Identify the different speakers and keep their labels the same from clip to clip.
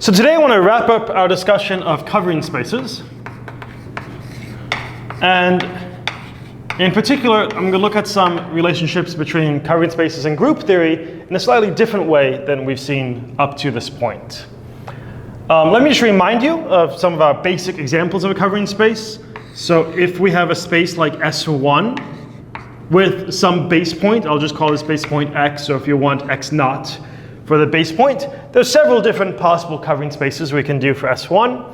Speaker 1: So today I want to wrap up our discussion of covering spaces. And in particular, I'm going to look at some relationships between covering spaces and group theory in a slightly different way than we've seen up to this point. Let me just remind you of some of our basic examples of a covering space. So if we have a space like S1 with some base point, I'll just call this base point X, or if you want X naught for the base point, there's several different possible covering spaces we can do for S1.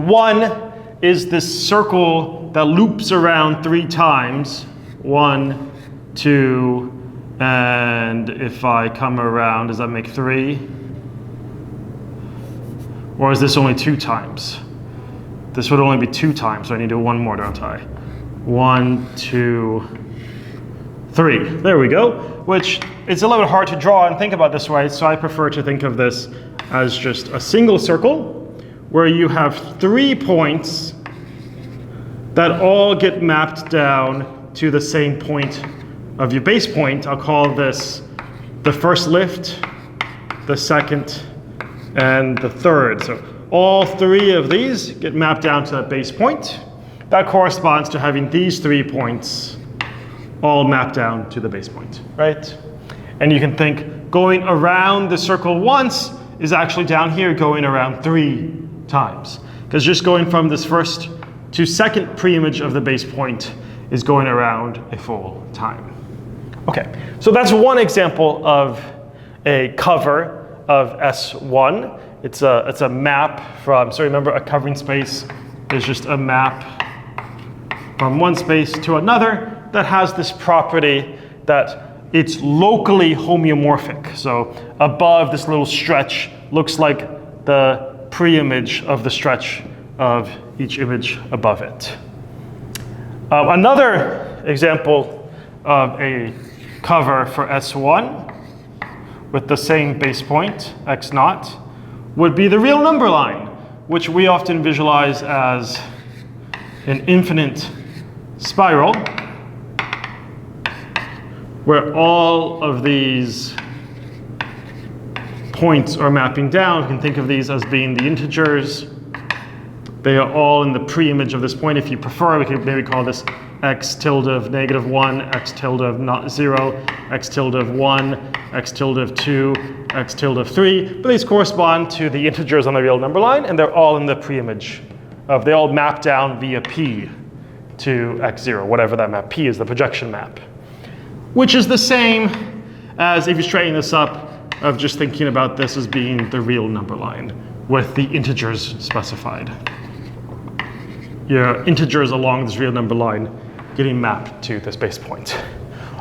Speaker 1: One is this circle that loops around 3 times. 1, 2, and if I come around, does that make 3? Or is this only 2 times? This would only be 2 times, so I need to do one more, don't I? 1, 2, 3. There we go. Which it's a little bit hard to draw and think about this way, so I prefer to think of this as just a single circle where you have 3 points that all get mapped down to the same point of your base point. I'll call this the first lift, the second, and the third. So all 3 of these get mapped down to that base point. That corresponds to having these 3 points all mapped down to the base point, right? And you can think going around the circle once is actually down here going around 3 times. Because just going from this first to second preimage of the base point is going around a full time. Okay, so that's one example of a cover of S1. It's a map from, so remember a covering space is just a map from one space to another that has this property that it's locally homeomorphic. So above this little stretch looks like the preimage of the stretch of each image above it. Another example of a cover for S1 with the same base point, x naught, would be the real number line, which we often visualize as an infinite spiral where all of these points are mapping down. You can think of these as being the integers. They are all in the preimage of this point. If you prefer, we could maybe call this x tilde of -1, x tilde of not 0, x tilde of 1, x tilde of 2, x tilde of 3. But these correspond to the integers on the real number line, and they're all in the preimage of, they all map down via p to x0, whatever that map p is, the projection map. Which is the same as if you straighten this up of just thinking about this as being the real number line with the integers specified. Your integers along this real number line getting mapped to this base point.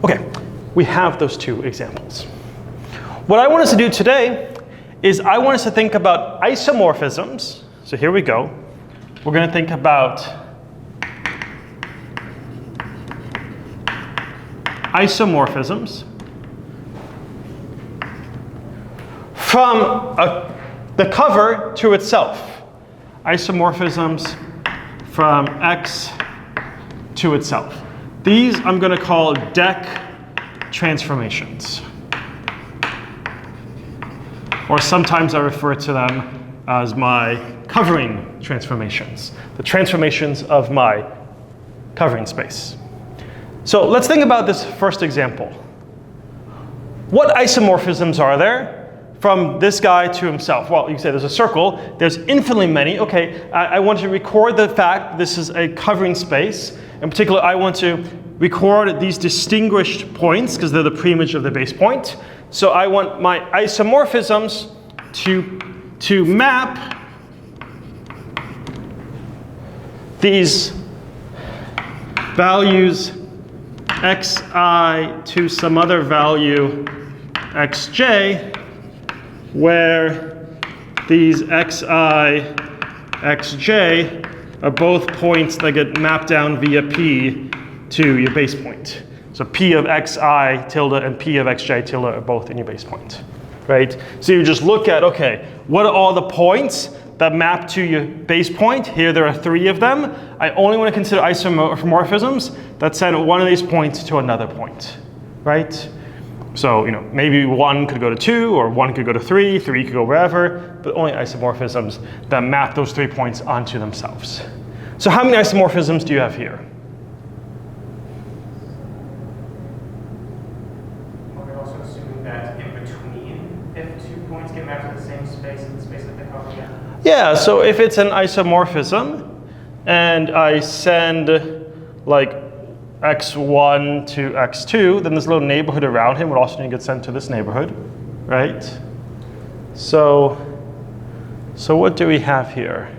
Speaker 1: Okay, we have those 2 examples. What I want us to do today is I want us to think about isomorphisms. So here we go. We're going to think about isomorphisms from the cover to itself. Isomorphisms from X to itself. These I'm going to call deck transformations. Or sometimes I refer to them as my covering transformations, the transformations of my covering space. So let's think about this first example. What isomorphisms are there from this guy to himself? Well, you can say there's a circle. There's infinitely many. Okay, I want to record the fact this is a covering space. In particular, I want to record these distinguished points because they're the preimage of the base point. So I want my isomorphisms to map these values xi to some other value xj, where these xi, xj are both points that get mapped down via p to your base point. So p of xi tilde and p of xj tilde are both in your base point, right? So you just look at, okay, what are all the points that map to your base point? Here there are 3 of them. I only want to consider isomorphisms that send one of these points to another point, right? So, maybe 1 could go to 2, or 1 could go to 3, 3 could go wherever, but only isomorphisms that map those 3 points onto themselves. So how many isomorphisms do you have here?
Speaker 2: We're also assuming that in between, if 2 points get mapped to the same space in the space that they cover again.
Speaker 1: Yeah, so if it's an isomorphism, and I send like x1 to x2, then this little neighborhood around him would also need to get sent to this neighborhood, right? So what do we have here?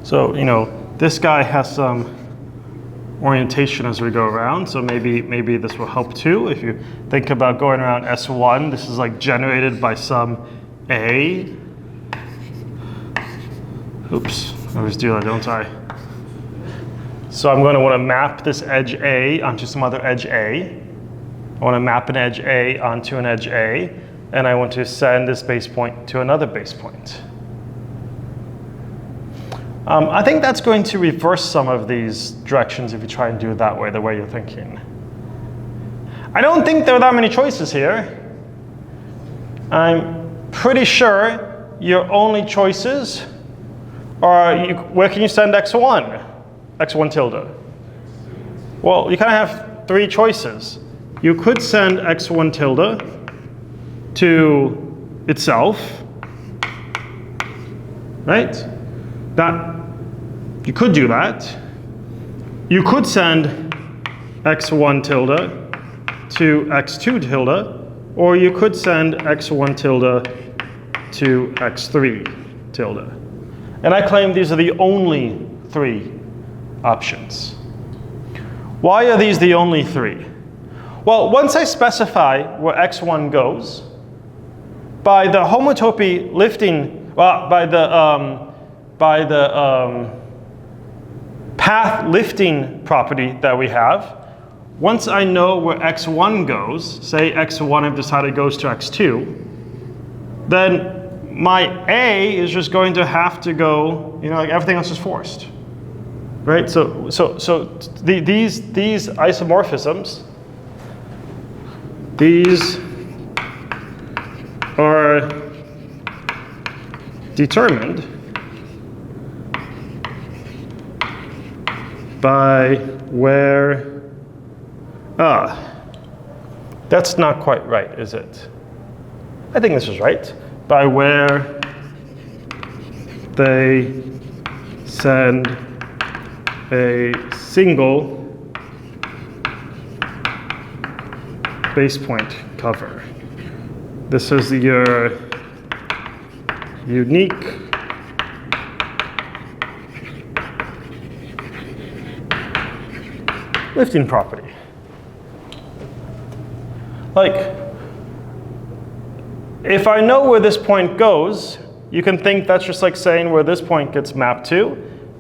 Speaker 1: So, this guy has some orientation as we go around, so maybe this will help too. If you think about going around S1, this is like generated by some A. Oops, I always do that, don't I? So I'm going to want to map this edge A onto some other edge A. I want to map an edge A onto an edge A, and I want to send this base point to another base point. I think that's going to reverse some of these directions if you try and do it that way, the way you're thinking. I don't think there are that many choices here. I'm pretty sure your only choices are, where can you send x1? x1 tilde. Well, you kind of have 3 choices. You could send x1 tilde to itself, right? You could do that. You could send x1 tilde to x2 tilde, or you could send x1 tilde to x3 tilde. And I claim these are the only 3 options. Why are these the only 3? Well, once I specify where x1 goes, by the homotopy lifting, by the path lifting property that we have, once I know where x1 goes, say x1 I've decided goes to x2, then my A is just going to have to go, like everything else is forced, right? So these isomorphisms, these are determined by where, that's not quite right, is it? I think this is right. By where they send a single base point cover. This is your unique lifting property. Like, if I know where this point goes, you can think that's just like saying where this point gets mapped to.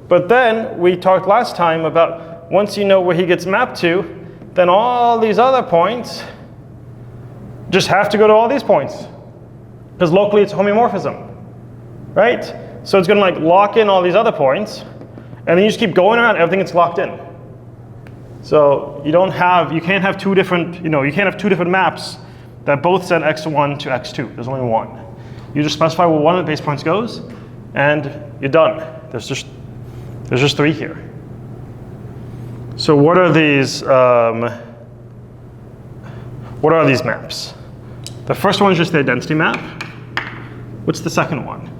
Speaker 1: But then we talked last time about once you know where he gets mapped to, then all these other points just have to go to all these points. Because locally it's a homeomorphism, right? So it's going to like lock in all these other points, and then you just keep going around, everything gets locked in. So you can't have 2 different, you can't have 2 different maps that both send x1 to x2. There's only one. You just specify where one of the base points goes, and you're done. There's just 3 here. So what are these maps? The first one is just the identity map. What's the second one?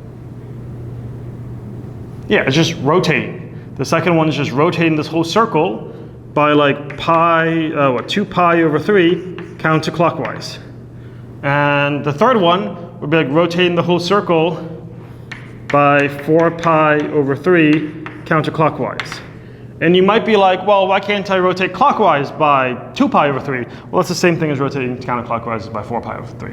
Speaker 1: Yeah, it's just rotating. The second one is just rotating this whole circle by like 2 pi over 3 counterclockwise. And the third one would be like rotating the whole circle by 4 pi over 3 counterclockwise. And you might be like, well, why can't I rotate clockwise by 2 pi over 3? Well, it's the same thing as rotating counterclockwise by 4 pi over 3,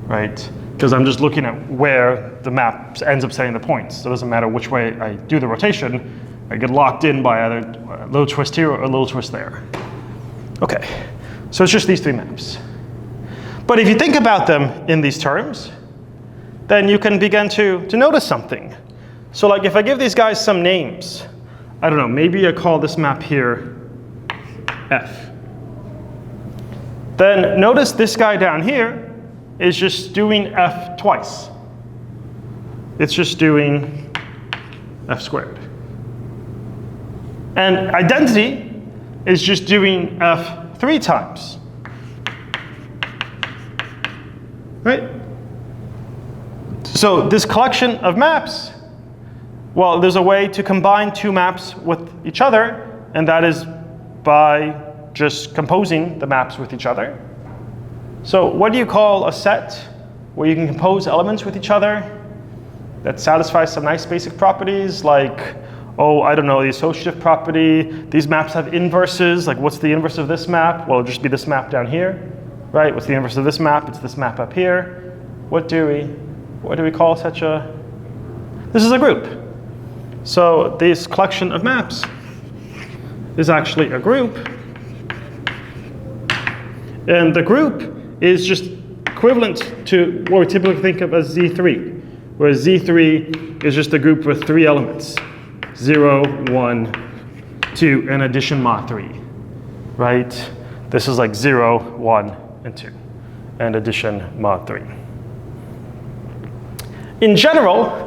Speaker 1: right? Because I'm just looking at where the map ends up setting the points. So it doesn't matter which way I do the rotation, I get locked in by either a little twist here or a little twist there. Okay, so it's just these 3 maps. But if you think about them in these terms, then you can begin to notice something. So like if I give these guys some names, I don't know, maybe I call this map here F. Then notice this guy down here is just doing F twice. It's just doing F squared. And identity is just doing F 3 times. Right? So this collection of maps, well, there's a way to combine two maps with each other, and that is by just composing the maps with each other. So what do you call a set where you can compose elements with each other that satisfies some nice basic properties like, oh, I don't know, the associative property. These maps have inverses. Like, what's the inverse of this map? Well, it'll just be this map down here, right? What's the inverse of this map? It's this map up here. What do we call such a? This is a group. So this collection of maps is actually a group, and the group is just equivalent to what we typically think of as Z3, where Z3 is just a group with 3 elements. 0, 1, 2, and addition mod 3, right? This is like 0, 1, and 2, and addition mod 3. In general,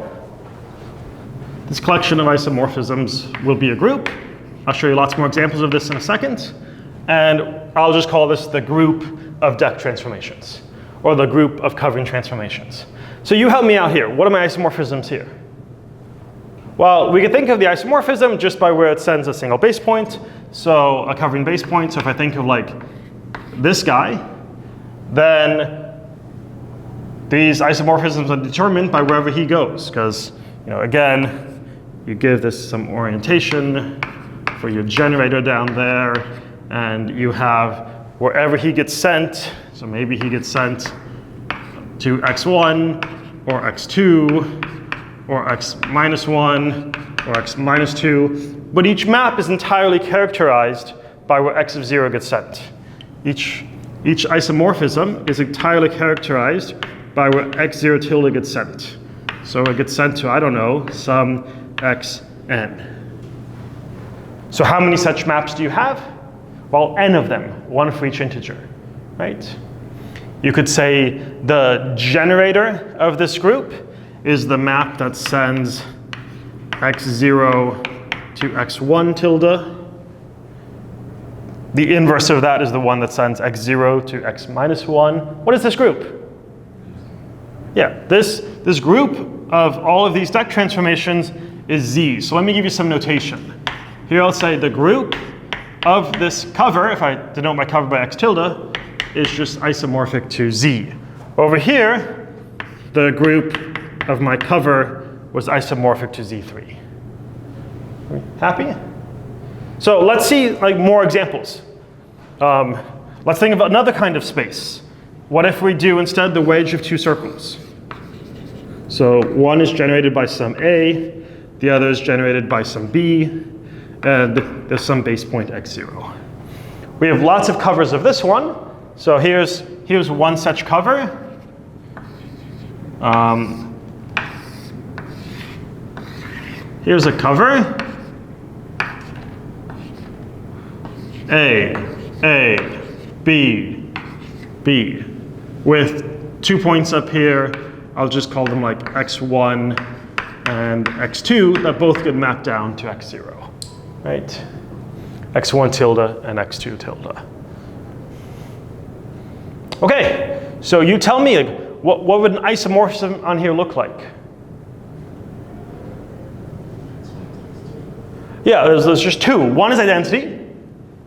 Speaker 1: this collection of isomorphisms will be a group. I'll show you lots more examples of this in a second, and I'll just call this the group of deck transformations, or the group of covering transformations. So you help me out here. What are my isomorphisms here? Well, we can think of the isomorphism just by where it sends a single base point, so a covering base point. So if I think of like this guy, then these isomorphisms are determined by wherever he goes, because again, you give this some orientation for your generator down there, and you have wherever he gets sent. So maybe he gets sent to x1 or x2 or x minus 1 or x minus 2. But each map is entirely characterized by where x of 0 gets sent. Each isomorphism is entirely characterized by where x0 tilde gets sent. So it gets sent to, I don't know, some xn. So how many such maps do you have? Well, n of them, 1 for each integer, right? You could say the generator of this group is the map that sends x0 to x1 tilde. The inverse of that is the one that sends x0 to x minus 1. What is this group? Yeah, this group of all of these deck transformations is Z. So let me give you some notation. Here I'll say the group of this cover, if I denote my cover by x tilde, is just isomorphic to Z. Over here, the group of my cover was isomorphic to Z3. Happy? So let's see more examples. Let's think of another kind of space. What if we do instead the wedge of 2 circles? So one is generated by some A, the other is generated by some B, and there's some base point x0. We have lots of covers of this one. So here's one such cover. Here's a cover. A, B, B. With 2 points up here, I'll just call them like x1 and x2 that both get mapped down to x0, right? x1 tilde and x2 tilde. Okay, so you tell me, what would an isomorphism on here look like? Yeah, there's just 2. One is identity,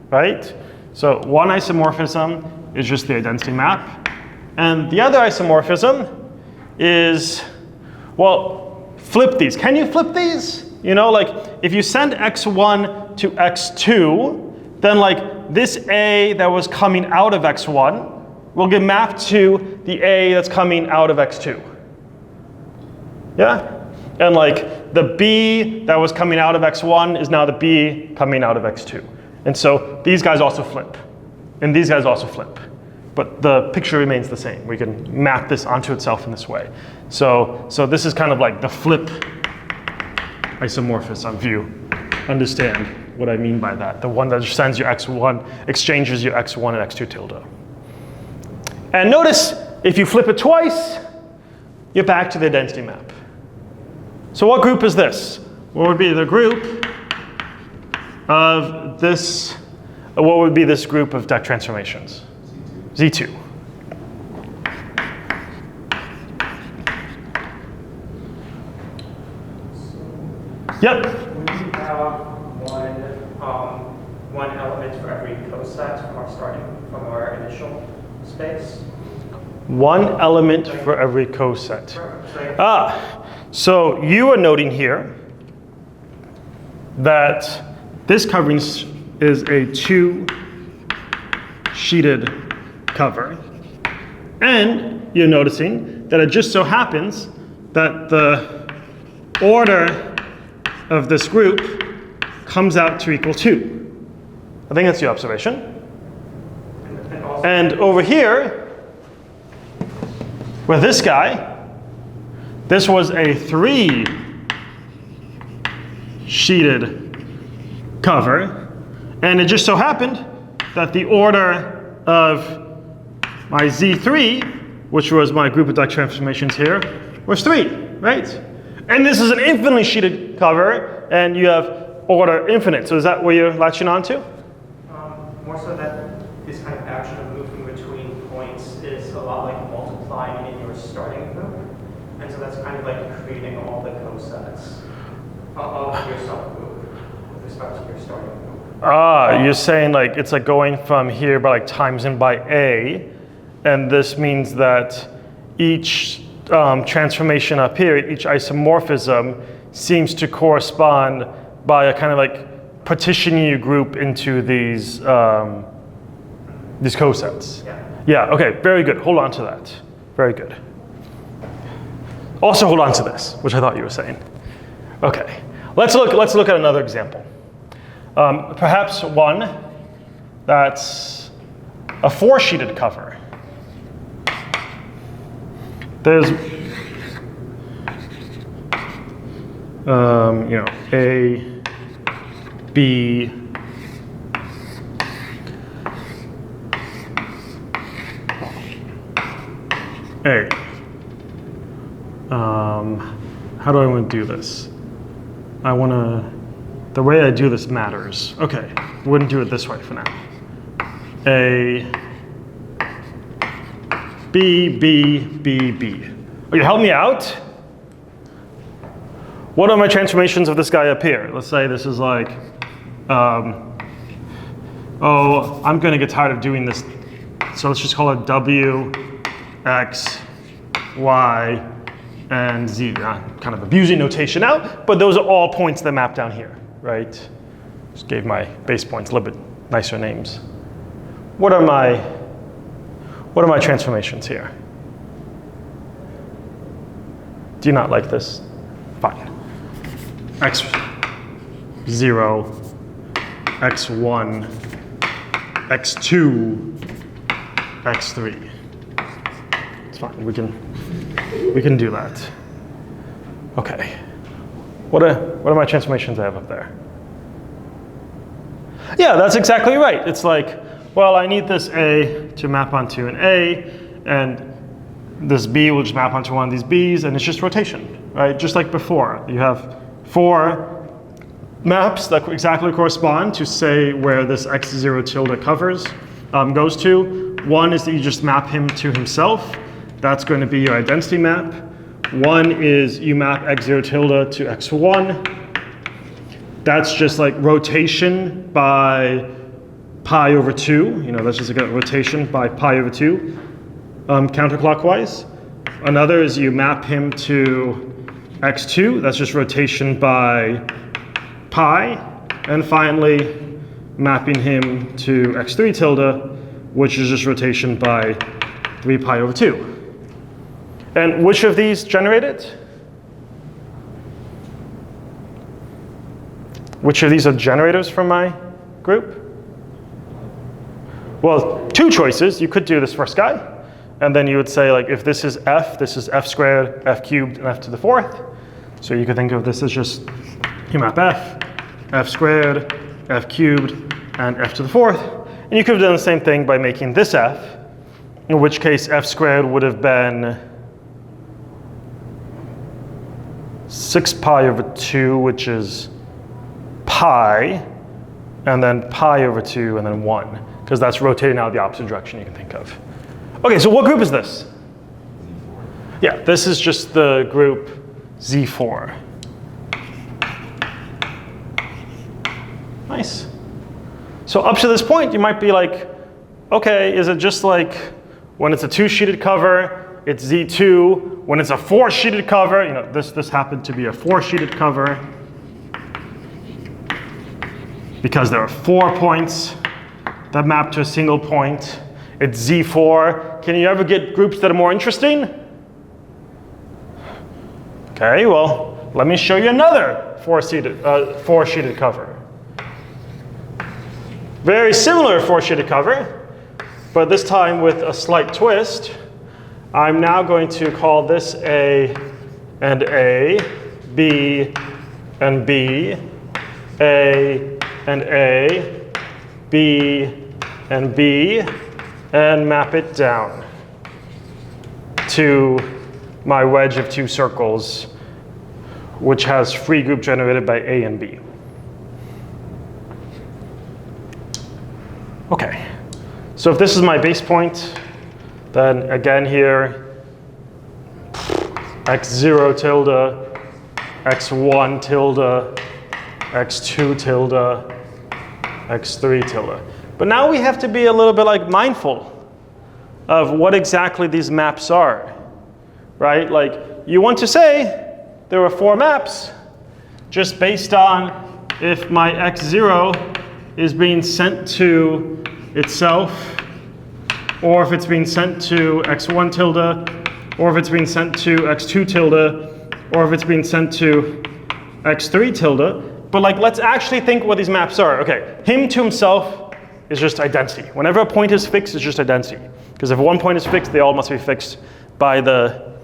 Speaker 1: right? So one isomorphism is just the identity map. And the other isomorphism is, well, flip these. Can you flip these? If you send x1 to x2, then this A that was coming out of x1 will get mapped to the A that's coming out of x2. Yeah? And the B that was coming out of x1 is now the B coming out of x2. And so these guys also flip. And these guys also flip. But the picture remains the same. We can map this onto itself in this way. So this is kind of like the flip isomorphism, if you understand what I mean by that. The one that sends you x1, exchanges you x1 and x2 tilde. And notice, if you flip it twice, you're back to the identity map. So what group is this? What would be the group of this, what would be this group of deck transformations? Z2. Yep.
Speaker 2: We have one element for every coset from our initial space.
Speaker 1: One element for every coset. So you are noting here that this covering is a 2-sheeted cover. And you're noticing that it just so happens that the order of this group comes out to equal 2. I think that's the observation. And over here, with this guy, this was a 3-sheeted cover, and it just so happened that the order of my Z3, which was my group of deck transformations here, was 3, right? And this is an infinitely sheeted cover, and you have order infinite. So is that what you're latching on to?
Speaker 2: More so that this kind of action of moving between points is a lot like multiplying in your starting group. And so that's kind of like creating all the cosets of your subgroup with respect to your starting group.
Speaker 1: You're saying like it's like going from here by like times in by A, and this means that each transformation up here, each isomorphism seems to correspond by a kind of like partitioning your group into these cosets. Yeah, okay, very good. Hold on to that. Very good. Also hold on to this, which I thought you were saying. Okay, let's look at another example. Perhaps one that's a 4-sheeted cover. There's A, B, A. How do I want to do this? The way I do this matters. Okay, wouldn't do it this way for now. A, B, B, B, B. Okay, help me out. What are my transformations of this guy up here? Let's say this is like, I'm going to get tired of doing this. So let's just call it W, X, Y, and Z. Kind of abusing notation now, but those are all points that map down here, right? Just gave my base points a little bit nicer names. What are my transformations here? Do you not like this? Fine. X0, X1, X2, X3. It's fine, we can do that. Okay. What are my transformations I have up there? Yeah, that's exactly right. It's like, well, I need this A to map onto an A, and this B will just map onto one of these B's, and it's just rotation, right? Just like before. You have 4 maps that exactly correspond to say where this X0 tilde covers goes to. One is that you just map him to himself. That's going to be your identity map. One is you map X0 tilde to X1. That's just like rotation by pi over 2. That's just like a rotation by pi over 2 counterclockwise. Another is you map him to X2. That's just rotation by pi. And finally, mapping him to X3 tilde, which is just rotation by 3 pi over 2. And which of these generate it? Which of these are generators from my group? Well, 2 choices. You could do this first guy, and then you would say, like, if this is f squared, f cubed, and f to the 4th. So you could think of this as just you map f squared, f cubed, and f to the fourth. And you could have done the same thing by making this f, in which case f squared would have been 6 pi over 2, which is pi, and then pi over 2, and then 1, because that's rotating out the opposite direction you can think of. Okay, so what group is this? Z4. Yeah, this is just the group Z4. Nice. So up to this point, you might be like, okay, is it just like when it's a 2-sheeted cover, it's Z2. When it's a 4-sheeted cover, you know, this happened to be a 4-sheeted cover because there are 4 points that map to a single point. It's Z4. Can you ever get groups that are more interesting? Okay, well, let me show you another 4-sheeted cover. Very similar 4-sheeted cover, but this time with a slight twist. I'm now going to call this A and A, B and B, A and A, B and B, and map it down to my wedge of 2 circles, which has free group generated by A and B. Okay, so if this is my base point, then again here, x0 tilde, x1 tilde, x2 tilde, x3 tilde. But now we have to be a little bit like mindful of what exactly these maps are, right? Like you want to say there are 4 maps just based on if my x0 is being sent to itself, or if it's being sent to x1 tilde, or if it's being sent to x2 tilde, or if it's being sent to x3 tilde. But like, let's actually think what these maps are. Okay, him to himself is just identity. Whenever a point is fixed, it's just identity. Because if one point is fixed, they all must be fixed by the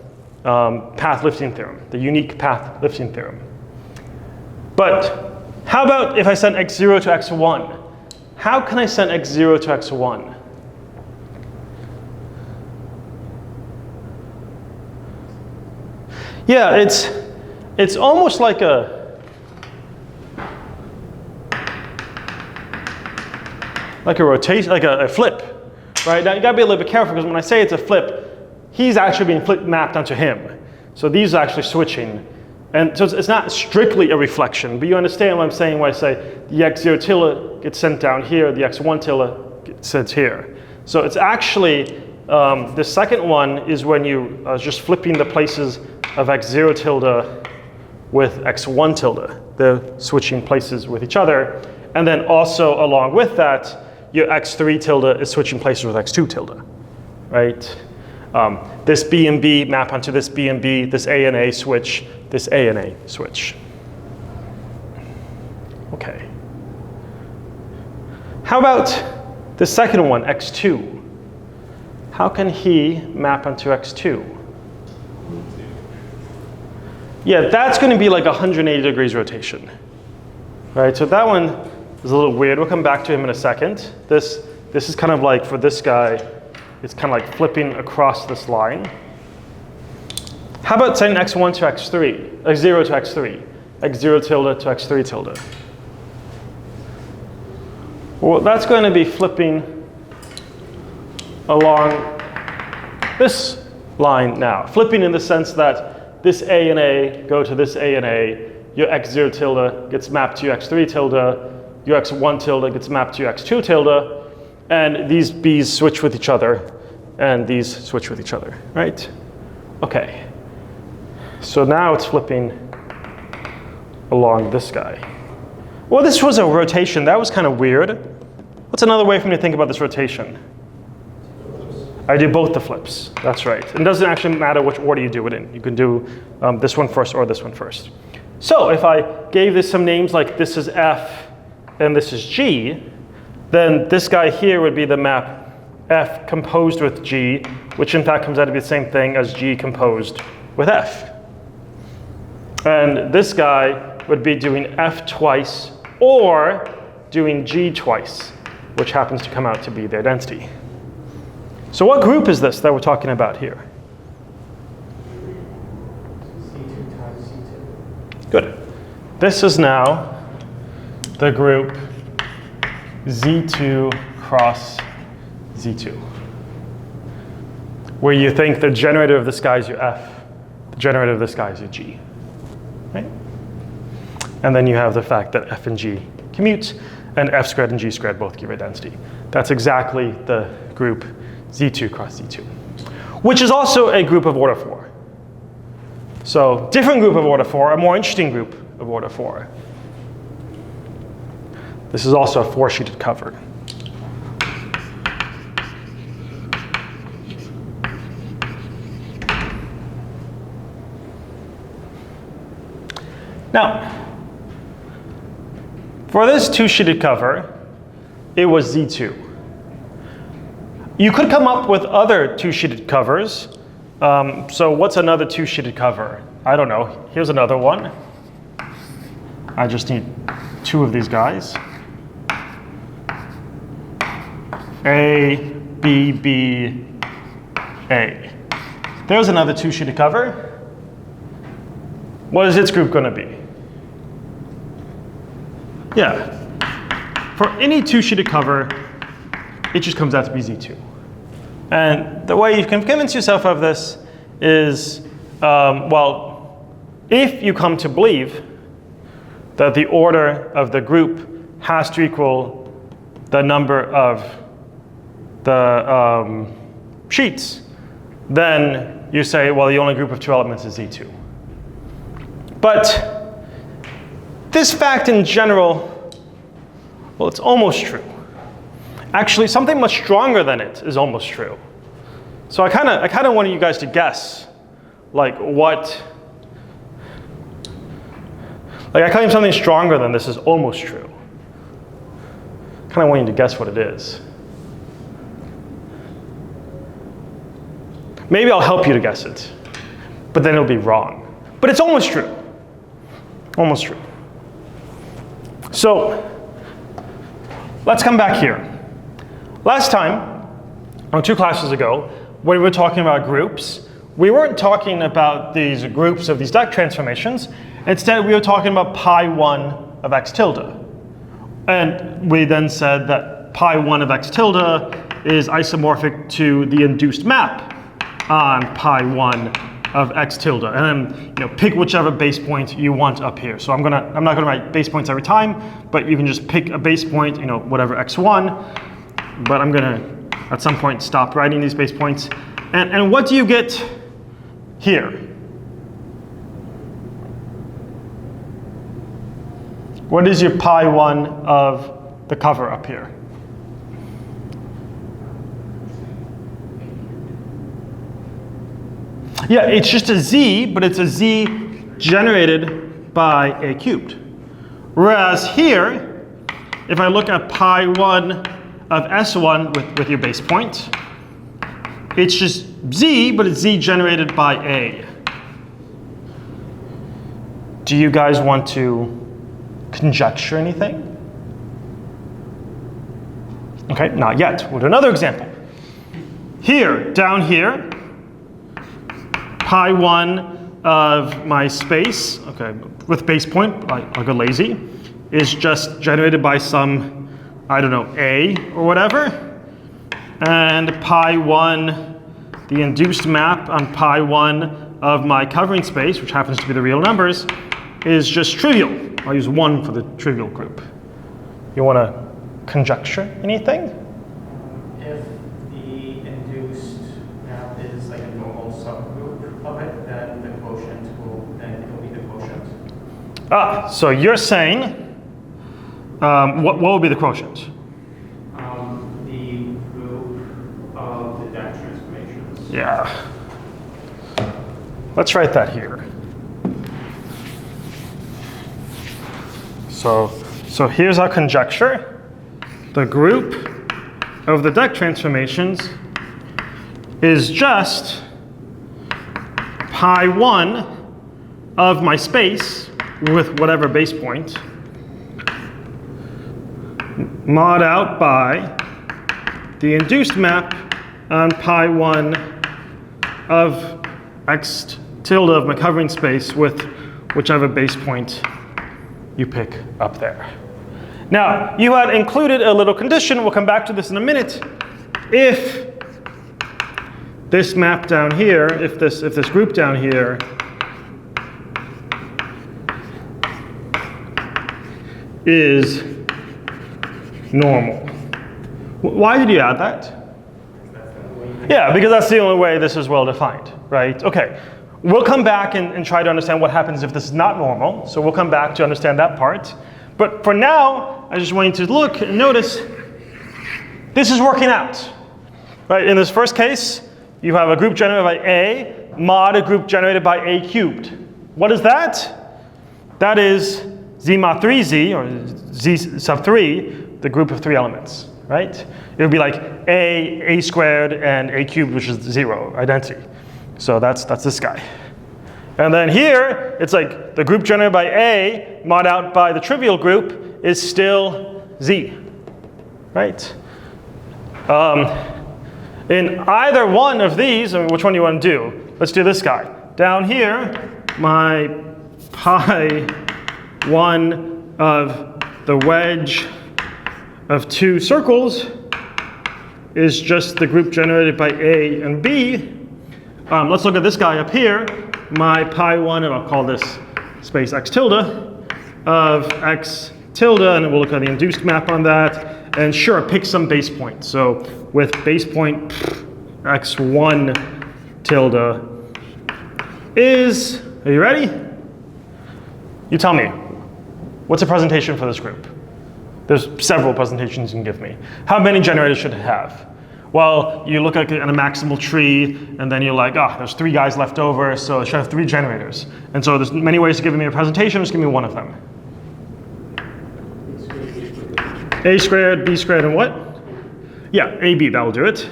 Speaker 1: path lifting theorem, the unique path lifting theorem. But how about if I send x0 to x1? How can I send x0 to x1? Yeah, it's almost like a rotation, like a flip, right? Now you gotta be a little bit careful because when I say it's a flip, he's actually being mapped onto him. So these are actually switching. And so it's not strictly a reflection, but you understand what I'm saying when I say the x0 tilde gets sent down here, the x1 tilde gets sent here. So it's actually, the second one is when you are just flipping the places of x0 tilde with x1 tilde. They're switching places with each other. And then also along with that, your x3 tilde is switching places with x2 tilde, right? This B and B map onto this B and B, this A and A switch, this A and A switch. Okay. How about the second one, x2? How can he map onto x2? Yeah, that's going to be like 180 degrees rotation, right? So that one is a little weird. We'll come back to him in a second. This is kind of like, for this guy, it's kind of like flipping across this line. How about sending x1 to x3, x0 to x3, x0 tilde to x3 tilde? Well, that's going to be flipping along this line now. Flipping in the sense that this A and A go to this A and A, your x0 tilde gets mapped to your x3 tilde, your x1 tilde gets mapped to your x2 tilde, and these B's switch with each other, and these switch with each other, right? Okay. So now it's flipping along this guy. Well, this was a rotation. That was kind of weird. What's another way for me to think about this rotation? I do both the flips. That's right. And it doesn't actually matter which order you do it in. You can do this one first or this one first. So if I gave this some names like this is F and this is G, then this guy here would be the map F composed with G, which in fact comes out to be the same thing as G composed with F. And this guy would be doing F twice or doing G twice, which happens to come out to be the identity. So what group is this that we're talking about here?
Speaker 2: C2 times C2.
Speaker 1: Good. This is now the group Z2 cross Z2, where you think the generator of this guy is your F, the generator of this guy is your G. Right? And then you have the fact that F and G commute, and F squared and G squared both give identity. That's exactly the group Z2 cross Z2, which is also a group of order 4. So different group of order 4, a more interesting group of order 4. This is also a 4-sheeted cover. Now, for this 2-sheeted cover, it was Z2. You could come up with other 2-sheeted covers. So what's another 2-sheeted cover? I don't know. Here's another one. I just need 2 of these guys. A, B, B, A. There's another 2-sheeted cover. What is its group going to be? Yeah. For any 2-sheeted cover, it just comes out to be Z2. And the way you can convince yourself of this is, well, if you come to believe that the order of the group has to equal the number of the sheets, then you say, well, the only group of 2 elements is Z2. But this fact in general, well, it's almost true. Actually, something much stronger than it is almost true. So I kind of wanted you guys to guess, like what, like I claim something stronger than this is almost true. I kind of want you to guess what it is. Maybe I'll help you to guess it, but then it'll be wrong. But it's almost true. Almost true. So let's come back here. Last time, or 2 classes ago, when we were talking about groups, we weren't talking about these groups of these deck transformations. Instead, we were talking about pi1 of x tilde. And we then said that pi1 of x tilde is isomorphic to the induced map on pi1 of x tilde, and then pick whichever base point you want up here. So I'm not gonna write base points every time, but you can just pick a base point, whatever x1. But I'm gonna at some point stop writing these base points. And what do you get here? What is your pi1 of the cover up here? Yeah, it's just a z, but it's a z generated by a cubed. Whereas here, if I look at pi1 of s1 with your base point, it's just z, but it's z generated by a. Do you guys want to conjecture anything? Okay, not yet. We'll do another example. Here, down here, pi1 of my space, okay, with base point, I'll go lazy, is just generated by some, I don't know, a or whatever. And pi1, the induced map on pi1 of my covering space, which happens to be the real numbers, is just trivial. I'll use 1 for the trivial group. You want to conjecture anything?
Speaker 2: If the induced map is like a normal subgroup of it, then the quotient will be the quotient.
Speaker 1: So you're saying, what will be the quotient?
Speaker 2: The group of the deck transformations.
Speaker 1: Yeah. Let's write that here. So here's our conjecture. The group of the deck transformations is just pi1 of my space with whatever base point, mod out by the induced map on pi1 of x tilde of my covering space with whichever base point you pick up there. Now, you had included a little condition, we'll come back to this in a minute. If this map down here, if this group down here is normal. Why did you add that? Yeah, because that's the only way this is well defined, right? Okay, we'll come back and try to understand what happens if this is not normal. So we'll come back to understand that part. But for now, I just want you to look and notice this is working out. Right? In this first case, you have a group generated by A mod a group generated by A cubed. What is that? That is Z mod 3Z, or Z sub 3, the group of 3 elements. Right? It would be like A squared, and A cubed, which is 0, identity. So that's this guy. And then here, it's like the group generated by A mod out by the trivial group is still Z. Right? In either one of these, I mean, which one do you want to do? Let's do this guy. Down here, my pi 1 of the wedge of 2 circles is just the group generated by A and B. Let's look at this guy up here. My pi 1, and I'll call this space x tilde, of x tilde, and we'll look at the induced map on that. And sure, pick some base point. So with base point x1 tilde is, are you ready? You tell me, what's a presentation for this group? There's several presentations you can give me. How many generators should it have? Well, you look at a maximal tree, and then you're like, oh, there's 3 guys left over, so it should have 3 generators. And so there's many ways of giving me a presentation, just give me one of them. A squared, B squared, and what? Yeah, AB, that will do it.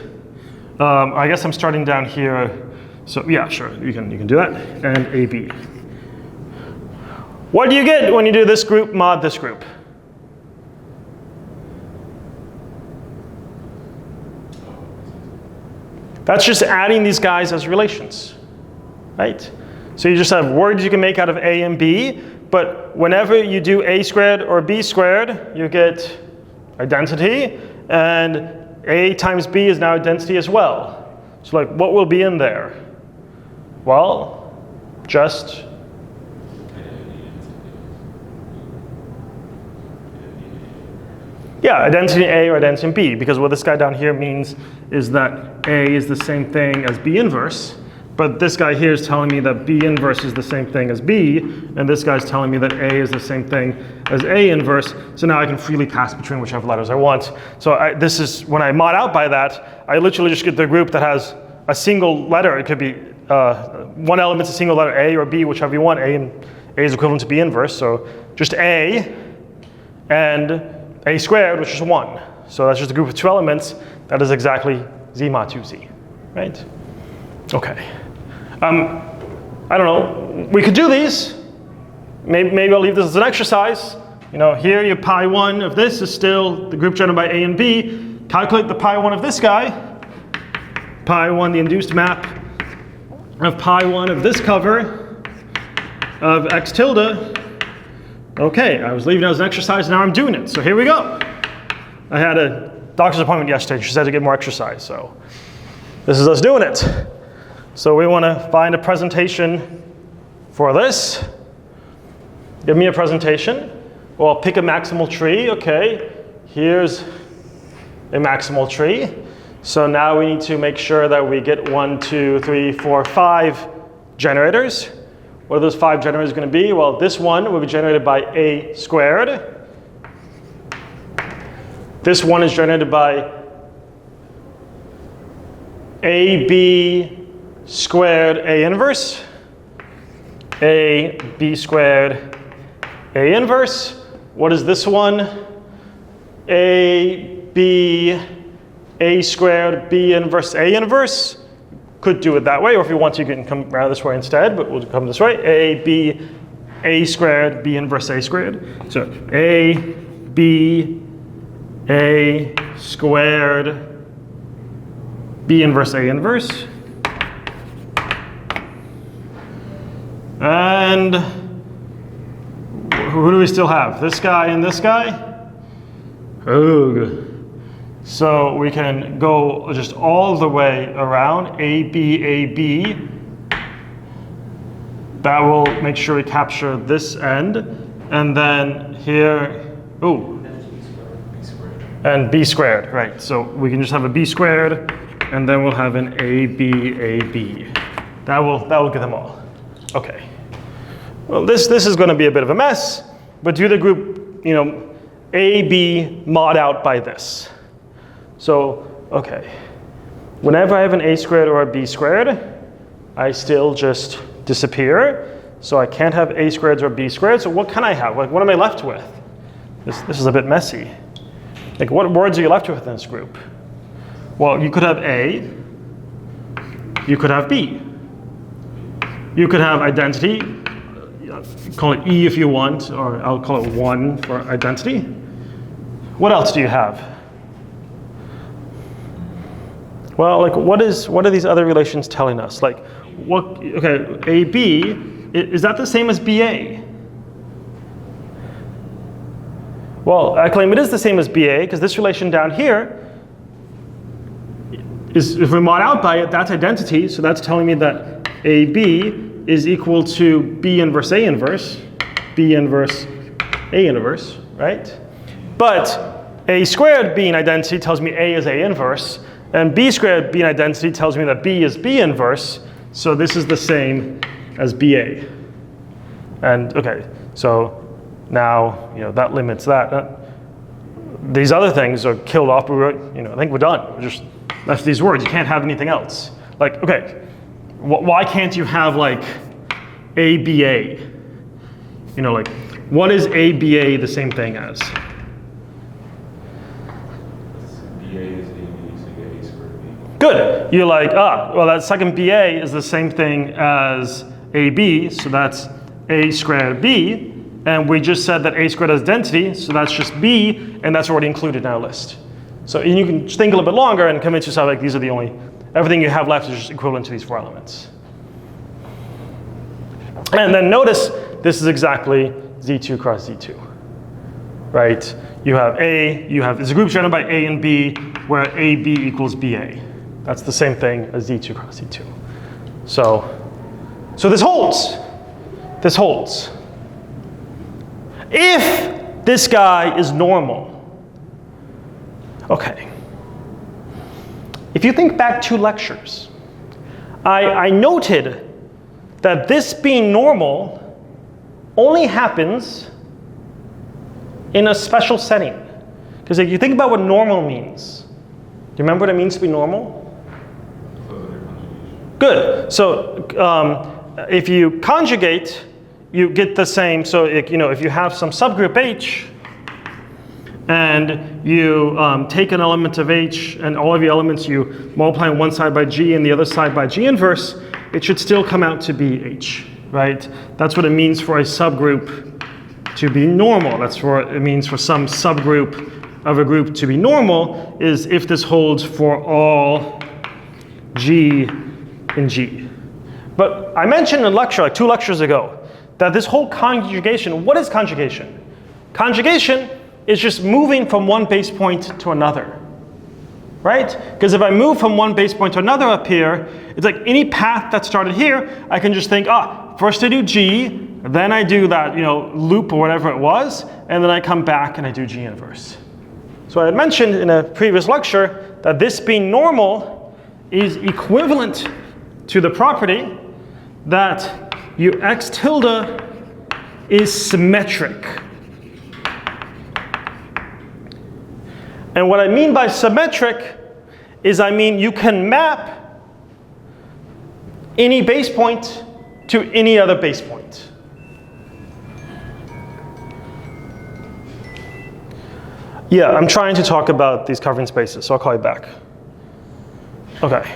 Speaker 1: I guess I'm starting down here, so yeah, sure, you can do that, and AB. What do you get when you do this group mod this group? That's just adding these guys as relations, right? So you just have words you can make out of A and B, but whenever you do A squared or B squared, you get identity, and A times B is now identity as well. So like, what will be in there? Well, just yeah, identity in A or identity in B, because what this guy down here means is that A is the same thing as B inverse, but this guy here is telling me that B inverse is the same thing as B, and this guy's telling me that A is the same thing as A inverse, so now I can freely pass between whichever letters I want. So this is, when I mod out by that, I literally just get the group that has a single letter. It could be one element's a single letter, A or B, whichever you want. A is equivalent to B inverse, so just A and A squared, which is 1. So that's just a group of 2 elements. That is exactly Z mod 2Z, right? Okay. I don't know. We could do these. Maybe I'll leave this as an exercise. You know, here your pi 1 of this is still the group generated by A and B. Calculate the pi 1 of this guy. Pi 1, the induced map of pi 1 of this cover of x tilde. Okay, I was leaving it as an exercise, now I'm doing it. So here we go. I had a doctor's appointment yesterday. She said to get more exercise, so this is us doing it. So we want to find a presentation for this. Give me a presentation. Well, pick a maximal tree. Okay, here's a maximal tree. So now we need to make sure that we get 1, 2, 3, 4, 5 generators. What are those 5 generators going to be? Well, this one will be generated by A squared. This one is generated by AB squared A inverse. A B squared A inverse. What is this one? A B A squared B inverse A inverse. Could do it that way, or if you want to, you can come around this way instead, but we'll come this way. A, B, A squared, B inverse A squared. So A, B, A squared, B inverse A inverse. And who do we still have? This guy and this guy? Ugh. So we can go just all the way around, A, B, A, B. That will make sure we capture this end. And then here, ooh. And B squared, right. So we can just have a B squared, and then we'll have an A, B, A, B. That will get them all. Okay. Well, this is going to be a bit of a mess, but do the group, A, B mod out by this. So, okay. Whenever I have an A squared or a B squared, I still just disappear. So I can't have A squareds or B squared. So what can I have? Like, what am I left with? This is a bit messy. Like, what words are you left with in this group? Well, you could have A. You could have B. You could have identity. Call it E if you want, or I'll call it 1 for identity. What else do you have? Well, like, what are these other relations telling us? Like, what? Okay, AB, is that the same as BA? Well, I claim it is the same as BA because this relation down here is, if we mod out by it, that's identity. So that's telling me that AB is equal to B inverse A inverse, B inverse A inverse, right? But A squared being identity tells me A is A inverse, and B squared being identity tells me that B is B inverse, so this is the same as BA. And okay, so now that limits that. These other things are killed off. I think we're done. We're just left these words. You can't have anything else. Like, okay, why can't you have like ABA? Like, what is ABA the same thing as? Good. You're like, well, that second BA is the same thing as AB, so that's A squared B. And we just said that A squared has identity, so that's just B, and that's already included in our list. So you can think a little bit longer and convince yourself like these are the only, everything you have left is just equivalent to these 4 elements. And then notice this is exactly Z2 cross Z2, right? You have it's a group generated by A and B where AB equals BA. That's the same thing as Z2 cross Z2. So this holds. This holds. If this guy is normal. Okay. If you think back 2 lectures, I noted that this being normal only happens in a special setting. Because if you think about what normal means, do you remember what it means to be normal? Good. So if you conjugate, you get the same. So if you have some subgroup H, and you take an element of H, and all of your elements you multiply on one side by G and the other side by G inverse, it should still come out to be H, right? That's what it means for a subgroup to be normal. That's what it means for some subgroup of a group to be normal, is if this holds for all G in G. But I mentioned in a lecture, like 2 lectures ago, that this whole conjugation, what is conjugation? Conjugation is just moving from one base point to another, right? Because if I move from one base point to another up here, it's like any path that started here, I can just think, first I do G, then I do that loop or whatever it was, and then I come back and I do G inverse. So I had mentioned in a previous lecture that this being normal is equivalent to the property that X tilde is symmetric. And what I mean by symmetric is I mean you can map any base point to any other base point. Yeah, I'm trying to talk about these covering spaces, so I'll call you back. Okay.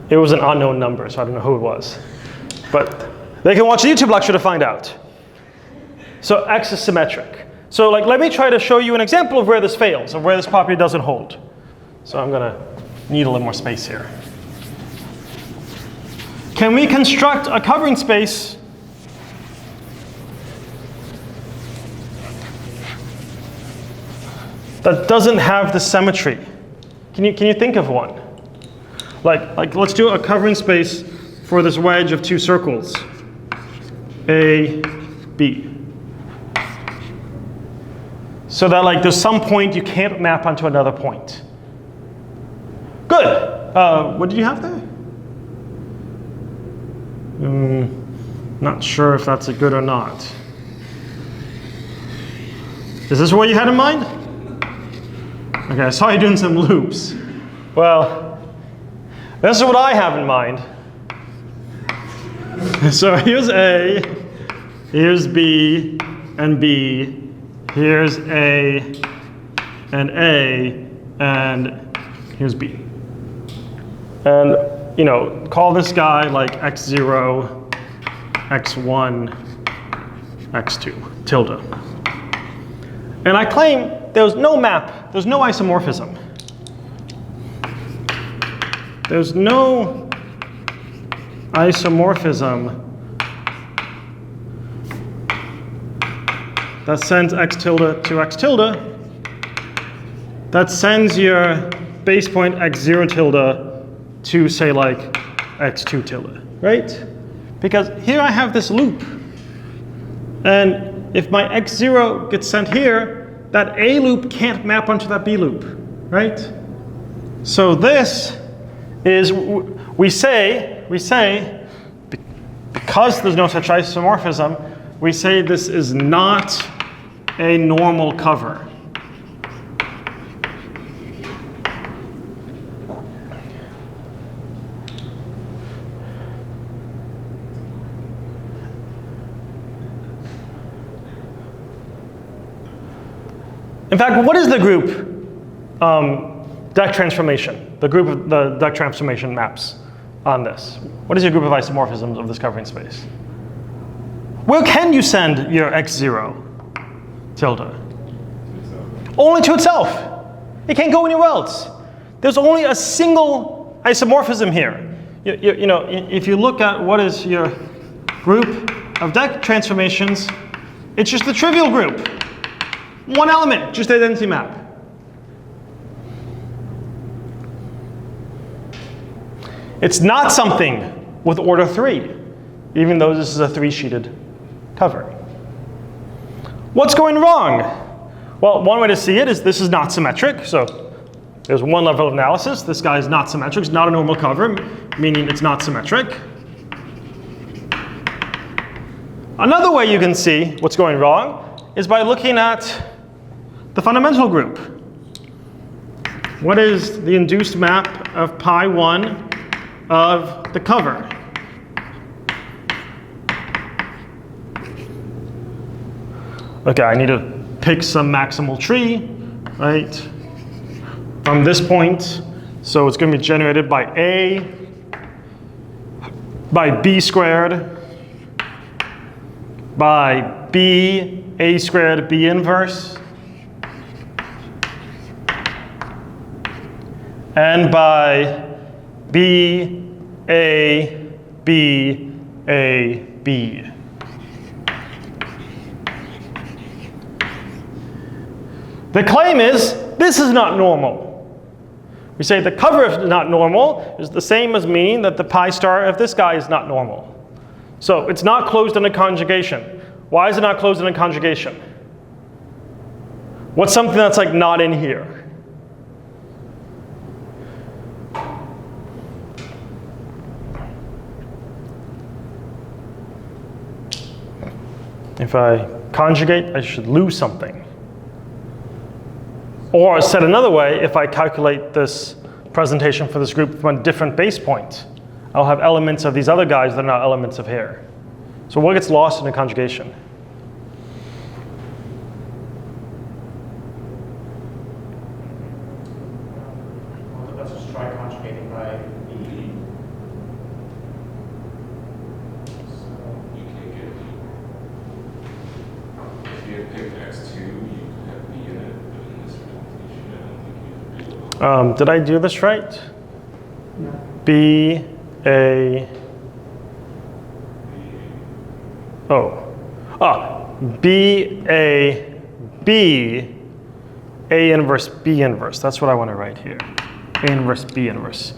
Speaker 1: It was an unknown number, so I don't know who it was. But They can watch a YouTube lecture to find out. So X is symmetric. So like, let me try to show you an example of where this fails, of where this property doesn't hold. So I'm going to need a little more space here. Can we construct a covering space that doesn't have the symmetry? Can you think of one? Like let's do a covering space for this wedge of two circles, A, B. So that like there's some point you can't map onto another point. Good. What did you have there? Not sure if that's a good or not. Is this what you had in mind? Okay, I saw you doing some loops. Well, this is what I have in mind. So here's A, here's B, and B. Here's A, and here's B. And, you know, call this guy like x0, x1, x2, tilde. And I claim there's no map, there's no isomorphism. There's no isomorphism that sends x tilde to x tilde, that sends your base point x0 tilde to say like x2 tilde, right? Because here I have this loop. And if my x0 gets sent here, that A loop can't map onto that B loop, right? So this is, we say, because there's no such isomorphism, we say this is not a normal cover. In fact, what is the group deck transformation? The group of the deck transformation maps on this. What is your group of isomorphisms of this covering space? Where can you send your x0 tilde? Only to itself. It can't go anywhere else. There's only a single isomorphism here. You know, if you look at what is your group of deck transformations, it's just the trivial group. One element, just the identity map. It's not something with order 3, even though this is a 3-sheeted cover. What's going wrong? Well, one way to see it is this is not symmetric. So there's one level of analysis. This guy is not symmetric. It's not a normal cover, meaning it's not symmetric. Another way you can see what's going wrong is by looking at the fundamental group. What is the induced map of pi1 of the cover? Okay, I need to pick some maximal tree, right, from this point. So it's going to be generated by A, by B squared, by B, A squared, B inverse, and by B, A, B, A, B. The claim is, this is not normal. We say the cover is not normal is the same as meaning that the pi star of this guy is not normal. So it's not closed in a conjugation. Why is it not closed in a conjugation? What's something that's like not in here? If I conjugate, I should lose something. Or said another way, if I calculate this presentation for this group from a different base point, I'll have elements of these other guys that are not elements of here. So what gets lost in a conjugation?
Speaker 2: Well, let's just try conjugating by B. So
Speaker 1: Did I do this right? B, A, B, A, B, A inverse, B inverse. That's what I want to write here. A inverse, B inverse.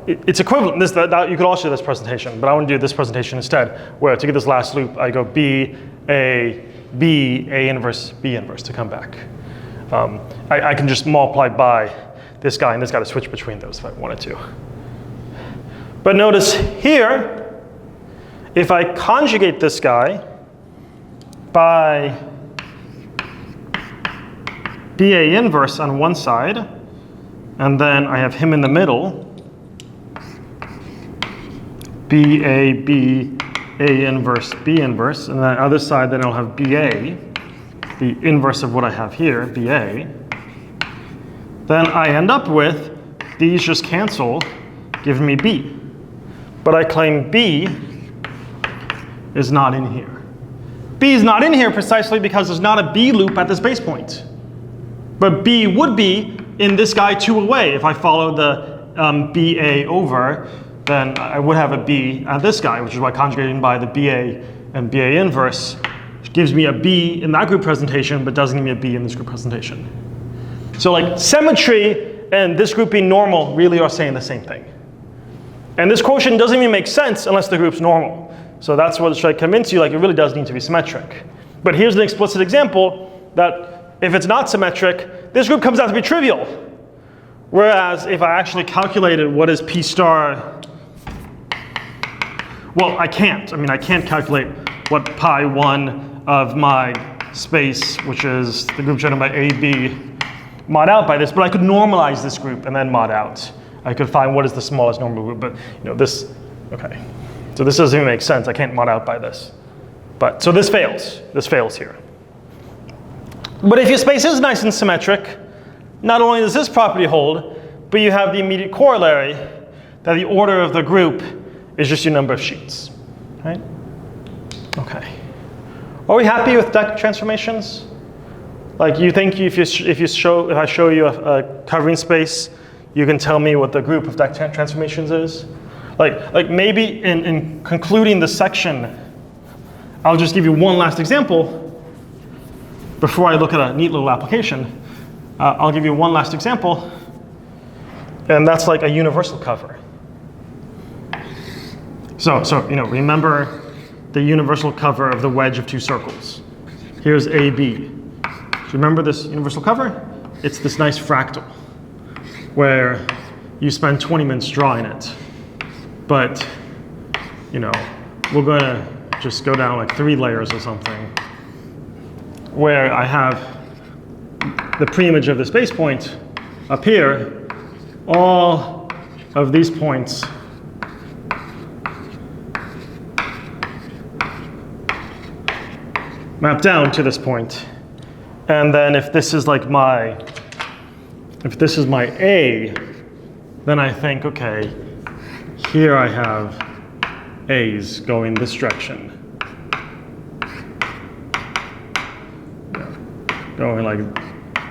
Speaker 1: It's equivalent. You could also do this presentation, but I want to do this presentation instead, where to get this last loop, I go B, A inverse, B inverse to come back. I can just multiply by this guy and this guy to switch between those if I wanted to. But notice here, if I conjugate this guy by BA inverse on one side, and then I have him in the middle, BA, B, A inverse, B inverse, and then on the other side, then I'll have BA, the inverse of what I have here, BA. Then I end up with, these just cancel, giving me B. But I claim B is not in here. B is not in here precisely because there's not a B loop at this base point. But B would be in this guy 2 away. If I follow the BA over, then I would have a B at this guy, which is why conjugating by the BA and BA inverse gives me a B in that group presentation, but doesn't give me a B in this group presentation. So like symmetry and this group being normal really are saying the same thing. And this quotient doesn't even make sense unless the group's normal. So that's what should convince you, like it really does need to be symmetric. But here's an explicit example that if it's not symmetric, this group comes out to be trivial. Whereas if I actually calculated what is P star, well, I can't. I mean, I can't calculate what pi 1 of my space, which is the group generated by AB, mod out by this, but I could normalize this group and then mod out. I could find what is the smallest normal group, but this, okay. So this doesn't even make sense. I can't mod out by this. But, so this fails. This fails here. But if your space is nice and symmetric, not only does this property hold, but you have the immediate corollary that the order of the group is just your number of sheets, right? Okay. Are we happy with deck transformations? Like you think if I show you a covering space, you can tell me what the group of deck transformations is? Like maybe in concluding the section, I'll just give you one last example before I look at a neat little application. I'll give you one last example, and that's like a universal cover. So remember the universal cover of the wedge of 2 circles. Here's AB. Do you remember this universal cover? It's this nice fractal where you spend 20 minutes drawing it. But, we're going to just go down like 3 layers or something where I have the preimage of this base point up here, all of these points map down to this point. And then if this is like my A, then I think, okay, here I have A's going this direction. Going like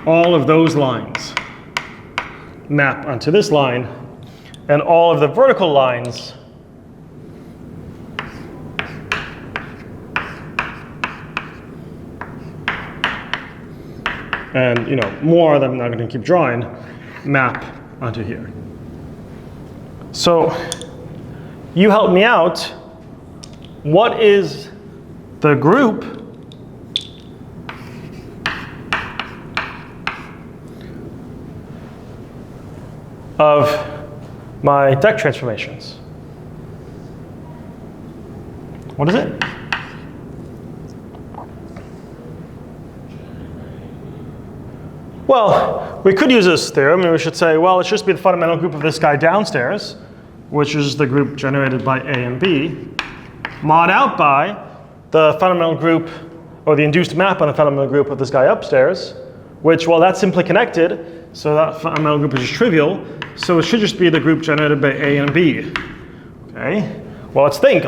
Speaker 1: all of those lines map onto this line, and all of the vertical lines and more of them I'm not going to keep drawing map onto here. So you help me out. What is the group of my deck transformations? What is it? Well, we could use this theorem, and we should say, well, it should just be the fundamental group of this guy downstairs, which is the group generated by A and B, mod out by the fundamental group, or the induced map on the fundamental group of this guy upstairs, which, well, that's simply connected, so that fundamental group is just trivial, so it should just be the group generated by A and B. Okay? Well, let's think,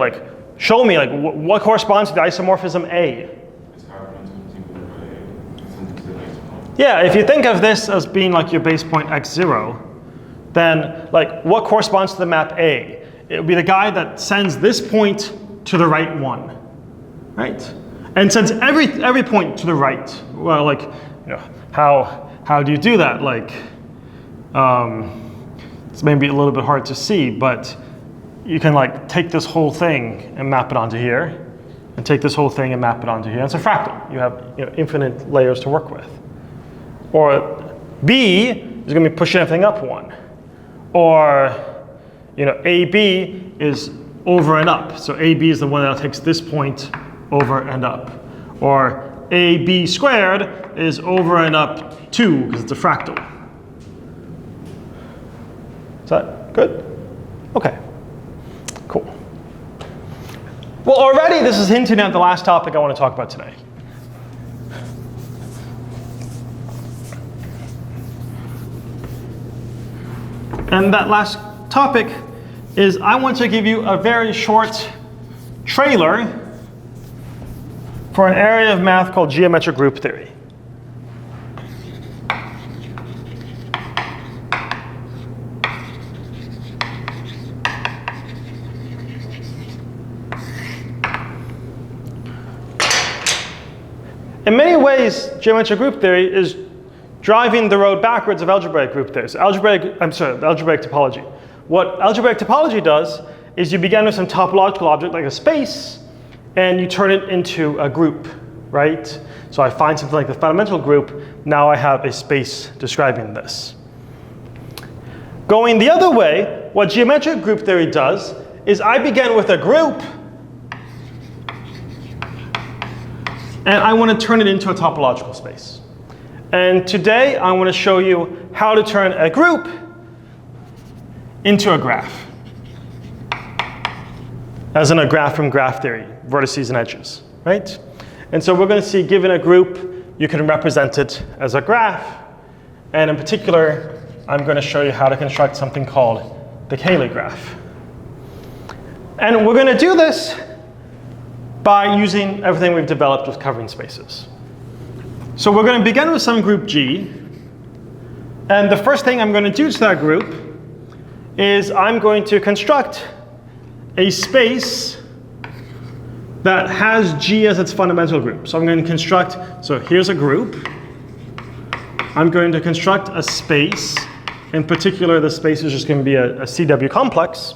Speaker 1: show me, what corresponds to the isomorphism A? Yeah, if you think of this as being like your base point x0, then like what corresponds to the map A? It would be the guy that sends this point to the right one, right? And sends every point to the right. Well, like, how do you do that? Like, it's maybe a little bit hard to see, but you can like take this whole thing and map it onto here, and take this whole thing and map it onto here. It's a fractal. You have infinite layers to work with. Or B is going to be pushing everything up one. Or AB is over and up. So AB is the one that takes this point over and up. Or AB squared is over and up 2 because it's a fractal. Is that good? Okay, cool. Well, already this is hinting at the last topic I want to talk about today. And that last topic is I want to give you a very short trailer for an area of math called geometric group theory. In many ways, geometric group theory is driving the road backwards of algebraic group theory. So algebraic topology. What algebraic topology does is you begin with some topological object like a space, and you turn it into a group, right? So I find something like the fundamental group. Now I have a space describing this. Going the other way, what geometric group theory does is I begin with a group, and I want to turn it into a topological space. And today I want to show you how to turn a group into a graph. As in a graph from graph theory, vertices and edges, right? And so we're going to see, given a group, you can represent it as a graph. And in particular, I'm going to show you how to construct something called the Cayley graph. And we're going to do this by using everything we've developed with covering spaces. So we're going to begin with some group G. And the first thing I'm going to do to that group is I'm going to construct a space that has G as its fundamental group. So I'm going to construct, so here's a group. I'm going to construct a space. In particular, the space is just going to be a CW complex,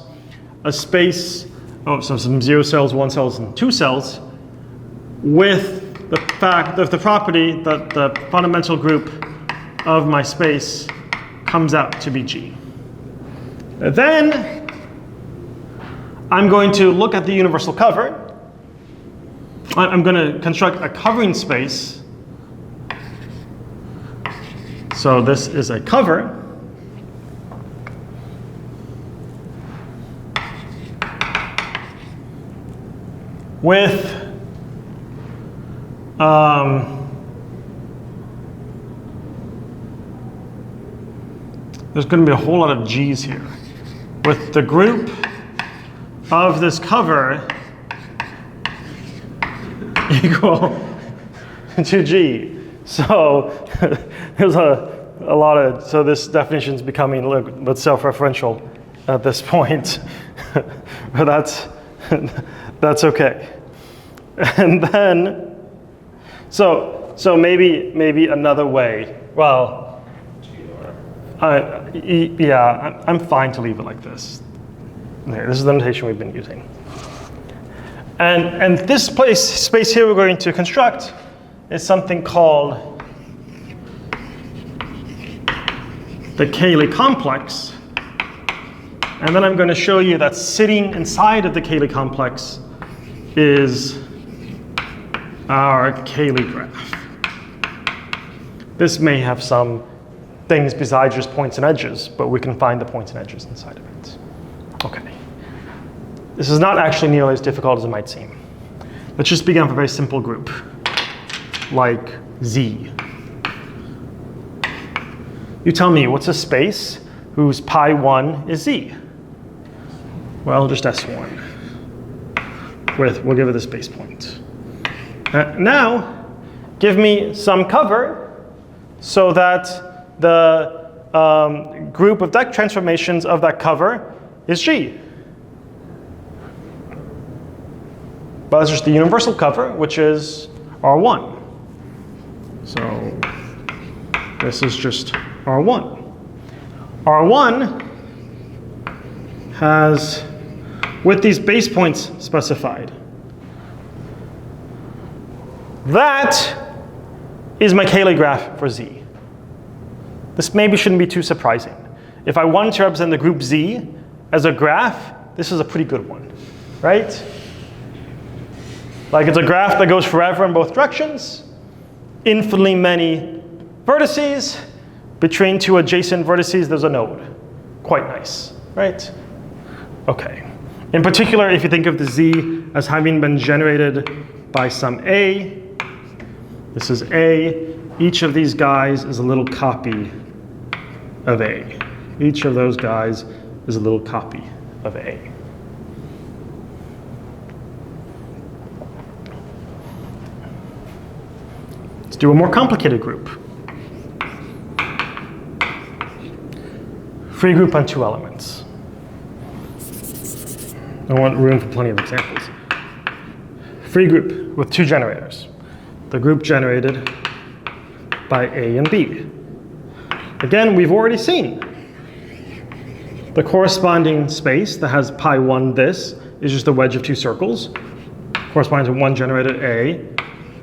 Speaker 1: a space of some 0 cells, 1 cells, and 2 cells, with the fact of the property that the fundamental group of my space comes out to be G. Then I'm going to look at the universal cover. I'm going to construct a covering space. So this is a cover. With there's going to be a whole lot of G's here. With the group of this cover equal to G. So there's a lot of, so this definition is becoming a little bit self-referential at this point. But that's okay. And then, so maybe another way. Well, yeah, I'm fine to leave it like this. There, this is the notation we've been using. And this space here we're going to construct is something called the Cayley complex. And then I'm going to show you that sitting inside of the Cayley complex is our Cayley graph. This may have some things besides just points and edges, but we can find the points and edges inside of it. Okay. This is not actually nearly as difficult as it might seem. Let's just begin with a very simple group, like Z. You tell me, what's a space whose pi1 is Z? Well, just S1. We'll give it a space point. Now, give me some cover so that the group of deck transformations of that cover is G. But that's just the universal cover, which is R1. So this is just R1. R1 has, with these base points specified, that is my Cayley graph for Z. This maybe shouldn't be too surprising. If I wanted to represent the group Z as a graph, this is a pretty good one, right? Like it's a graph that goes forever in both directions, infinitely many vertices, between two adjacent vertices there's a node. Quite nice, right? Okay. In particular, if you think of the Z as having been generated by some A, this is A, each of these guys is a little copy of A. Each of those guys is a little copy of A. Let's do a more complicated group. Free group on two elements. I want room for plenty of examples. Free group with two generators. The group generated by A and B. Again, we've already seen the corresponding space that has pi 1 this is just the wedge of two circles, corresponding to one generator A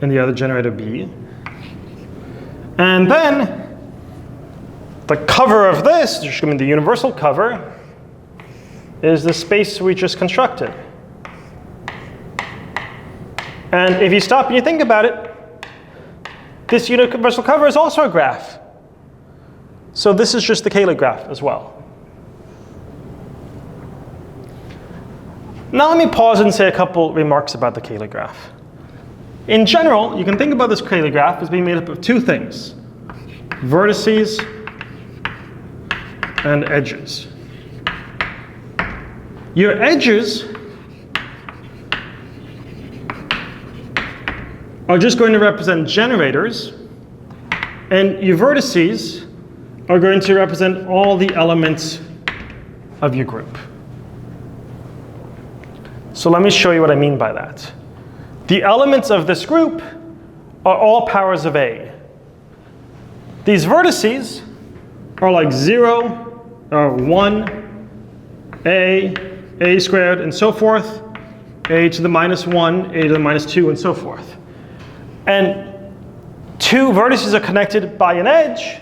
Speaker 1: and the other generator B. And then the cover of this, which is going to be the universal cover, is the space we just constructed. And if you stop and you think about it, this universal cover is also a graph. So this is just the Cayley graph as well. Now let me pause and say a couple remarks about the Cayley graph. In general, you can think about this Cayley graph as being made up of two things: vertices and edges. Your edges are just going to represent generators, and your vertices are going to represent all the elements of your group. So let me show you what I mean by that. The elements of this group are all powers of A. These vertices are like 0, or 1, A squared, and so forth, A to the minus 1, A to the minus 2, and so forth. And two vertices are connected by an edge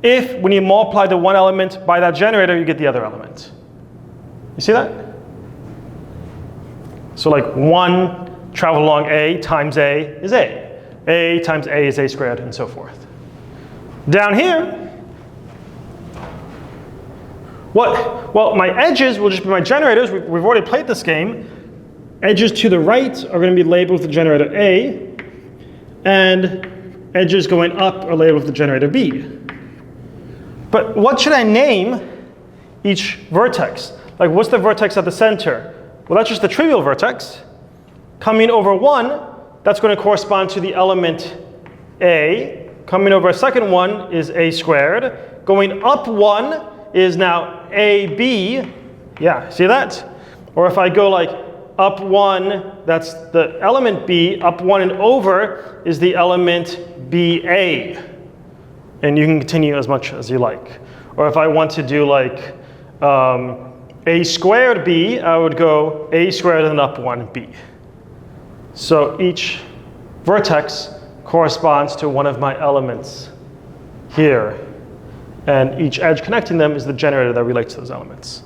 Speaker 1: if, when you multiply the one element by that generator, you get the other element. You see that? So like 1 travel along A times A is A. A times A is A squared, and so forth. Down here, what? Well, my edges will just be my generators. We've already played this game. Edges to the right are going to be labeled with the generator A, and edges going up are labeled with the generator B. But what should I name each vertex? Like, what's the vertex at the center? Well, that's just the trivial vertex. Coming over 1, that's going to correspond to the element A. Coming over a second one is A squared. Going up 1 is now AB. Yeah, see that? Or if I go like up 1, that's the element B. Up 1 and over is the element BA. And you can continue as much as you like. Or if I want to do like A squared B, I would go A squared and up 1 B. So each vertex corresponds to one of my elements here. And each edge connecting them is the generator that relates to those elements.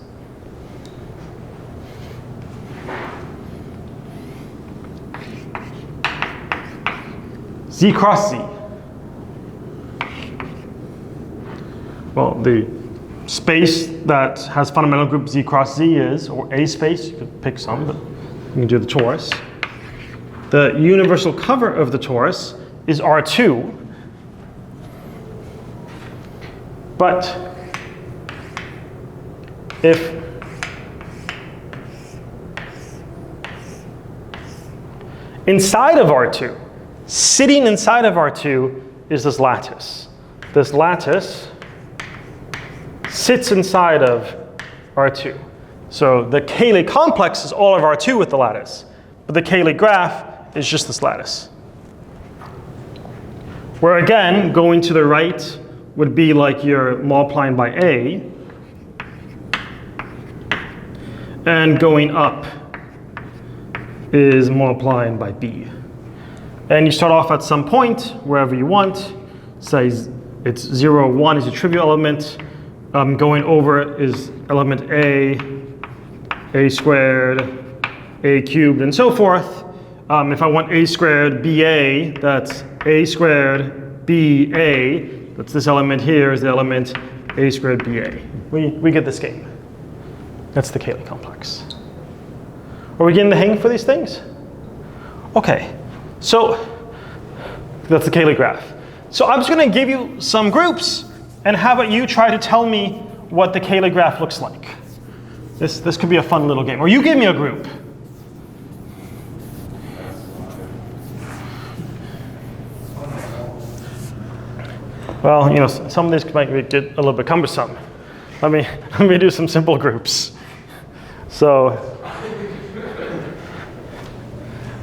Speaker 1: Z cross Z. Well, the space that has fundamental group Z cross Z is, or A space, you could pick some, but you can do the torus. The universal cover of the torus is R2. But if inside of R2, sitting inside of R2 is this lattice. this lattice sits inside of R2. So the Cayley complex is all of R2 with the lattice, but the Cayley graph is just this lattice. Where again, going to the right would be like you're multiplying by A, and going up is multiplying by B. And you start off at some point, wherever you want. Say it's 0, 1 is a trivial element. Going over is element A squared, A cubed, and so forth. If I want A squared BA, that's A squared BA. That's this element here is the element A squared BA. We get this game. That's the Cayley complex. Are we getting the hang for these things? Okay, so that's the Cayley graph. So I'm just going to give you some groups, and how about you try to tell me what the Cayley graph looks like? This could be a fun little game. Or you give me a group. Well, you know, some of these might get a little bit cumbersome. Let me do some simple groups. So,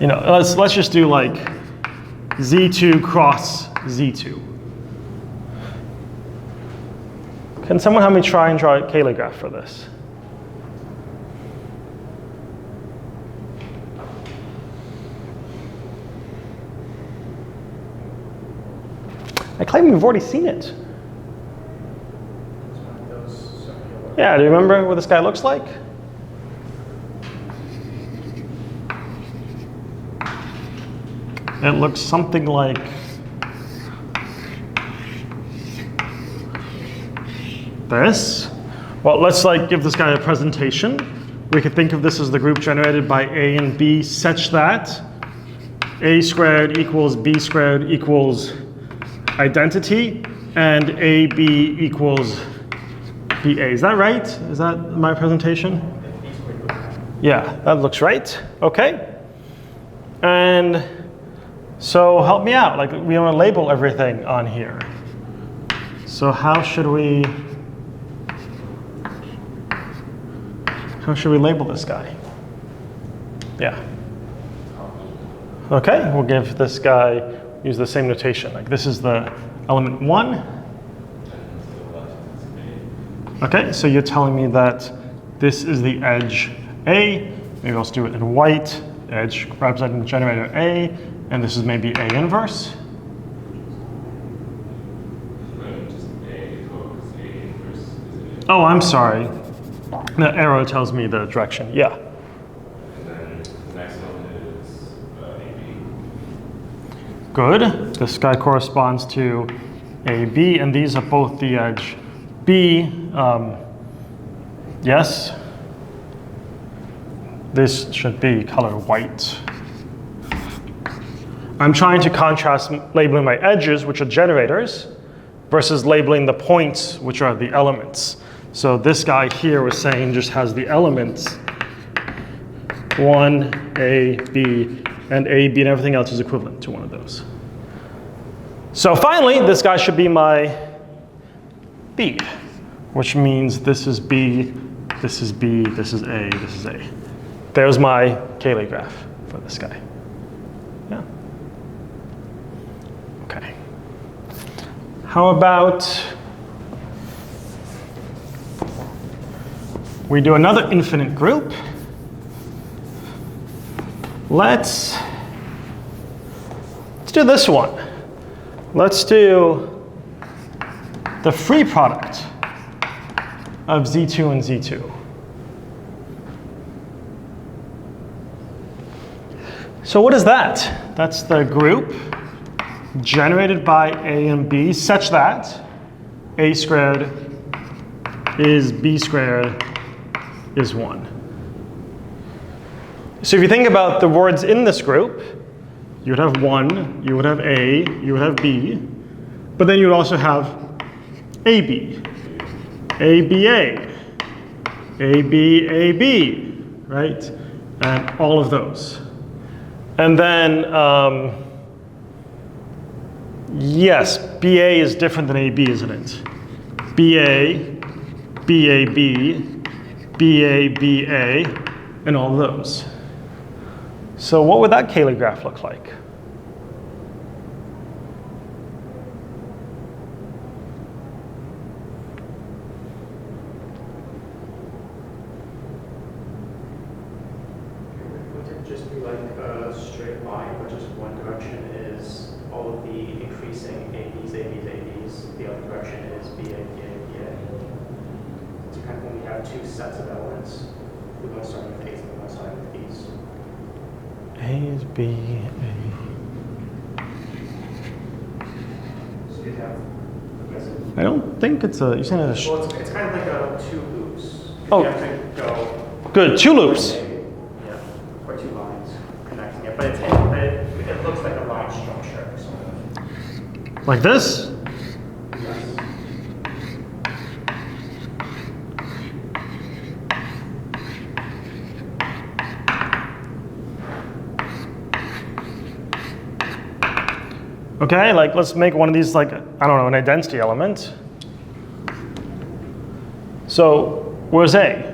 Speaker 1: you know, let's just do like Z2 cross Z2. Can someone help me try and draw a Cayley graph for this? I claim we've already seen it. Yeah, do you remember what this guy looks like? It looks something like this. Well, let's like give this guy a presentation. We could think of this as the group generated by A and B such that A squared equals B squared equals identity and AB equals BA. Is that right? Is that my presentation? Yeah, that looks right. Okay. And so help me out. Like we want to label everything on here. So how should we label this guy? Yeah. Okay, we'll give this guy, use the same notation. Like this is the element 1. Okay, so you're telling me that this is the edge A. Maybe let's do it in white. Edge representing the generator A. And this is maybe A inverse. Oh, I'm sorry. The arrow tells me the direction. Yeah.
Speaker 3: And then the next one is AB.
Speaker 1: Good. This guy corresponds to AB, and these are both the edge B. Yes. This should be color white. I'm trying to contrast labeling my edges, which are generators, versus labeling the points, which are the elements. So this guy here was saying just has the elements 1, A, B, and A, B, and everything else is equivalent to one of those. So finally, this guy should be my B, which means this is B, this is B, this is A, this is A. There's my Cayley graph for this guy. Yeah. Okay. How about we do another infinite group? Let's do this one. Let's do the free product of Z2 and Z2. So what is that? That's the group generated by A and B such that A squared is B squared is 1. So if you think about the words in this group, you would have 1, you would have A, you would have B, but then you would also have AB, ABA, AB, AB, right? And all of those. And then Yes, BA is different than AB, isn't it? BA, BAB, BABA, and all those. So what would that Cayley graph look like?
Speaker 2: Would it just be like a straight line, but just one direction is all of the increasing ABs, ABs, ABs, the other direction is BA, BA, BA? So kind of when we have two sets of elements, we want to start with A's and we want to start with B's.
Speaker 1: A is B, A.
Speaker 2: So you have,
Speaker 1: I don't think it's a, you're saying it's a,
Speaker 2: well, it's kind of like a two loops.
Speaker 1: Oh.
Speaker 2: You have to go.
Speaker 1: good, two loops.
Speaker 2: Yeah, or two lines connecting it, but it looks like a line structure, sort of.
Speaker 1: Like this?
Speaker 2: Yes.
Speaker 1: Okay, like let's make one of these like, I don't know, an identity element. So where's A?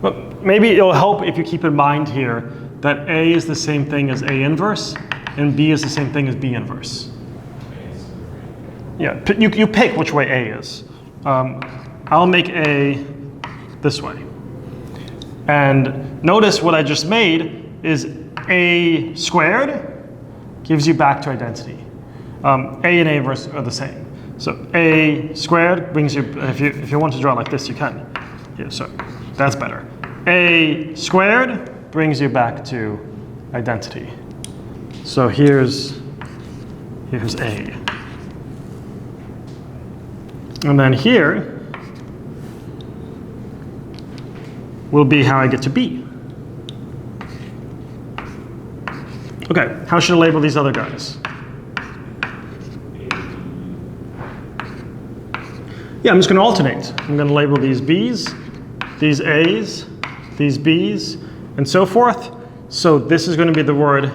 Speaker 1: But maybe it'll help if you keep in mind here that A is the same thing as A inverse and B is the same thing as B inverse. Yeah, you pick which way A is. I'll make A this way. And notice what I just made is A squared gives you back to identity. A and A inverse are the same. So A squared brings you, if you want to draw like this, you can. Yeah, so that's better. A squared brings you back to identity. So here's A. And then here will be how I get to B. Okay, how should I label these other guys? Yeah, I'm just going to alternate. I'm going to label these B's, these A's, these B's, and so forth. So this is going to be the word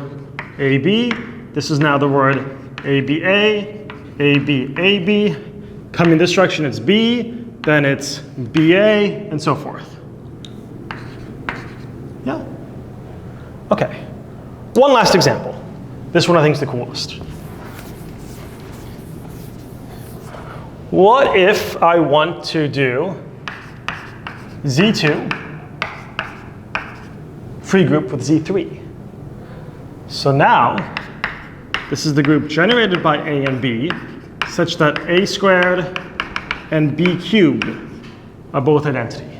Speaker 1: AB. This is now the word ABA, ABAB. Coming this direction, it's B, then it's BA, and so forth. Yeah? Okay. One last example. This one I think is the coolest. What if I want to do Z2 free group with Z3? So now, this is the group generated by A and B, such that A squared and B cubed are both identity.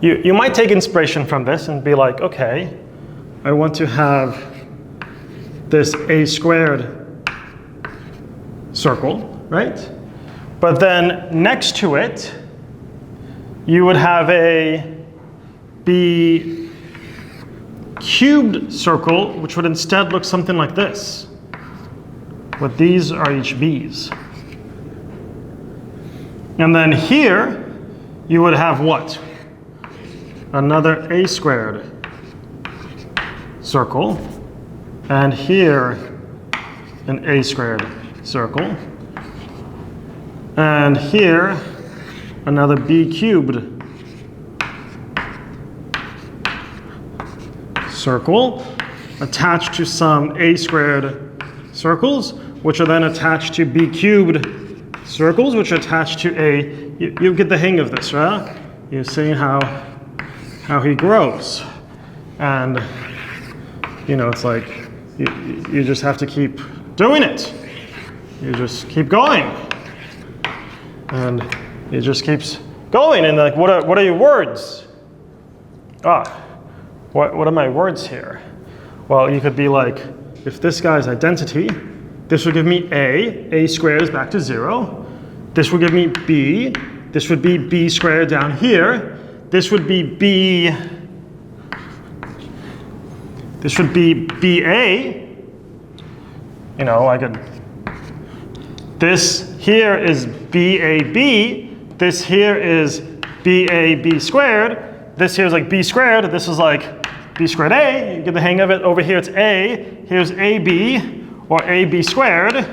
Speaker 1: You might take inspiration from this and be like, okay, I want to have this A squared circle, right? But then next to it, you would have a B cubed circle, which would instead look something like this. But these are each B's. And then here, you would have what? Another A squared circle. And here, an A squared circle. And here, another B cubed circle attached to some A squared circles, which are then attached to B cubed circles, which are attached to A. You get the hang of this, right? You see how he grows. And, you know, it's like, you just have to keep doing it. You just keep going. And it just keeps going. And like, what are your words? What are my words here? Well, you could be like, if this guy's identity, this would give me A squared is back to 0. This would give me B. This would be B squared down here. This would be B. This would be BA. You know, I could. This here is BAB. This here is BAB squared. this here is like b squared, this is like b squared a, you get the hang of it. Over here it's a, here's ab, or ab squared.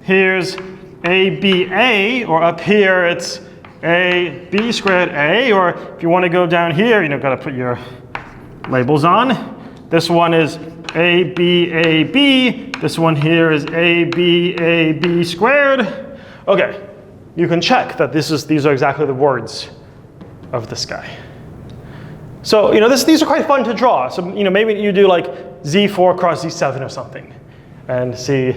Speaker 1: Here's aba, or up here it's ab squared a, or if you want to go down here, got to put your labels on. This one is ab, this one here is ab squared. Okay, you can check that these are exactly the words of this guy. So, these are quite fun to draw. So, maybe you do like Z4 cross Z7 or something and see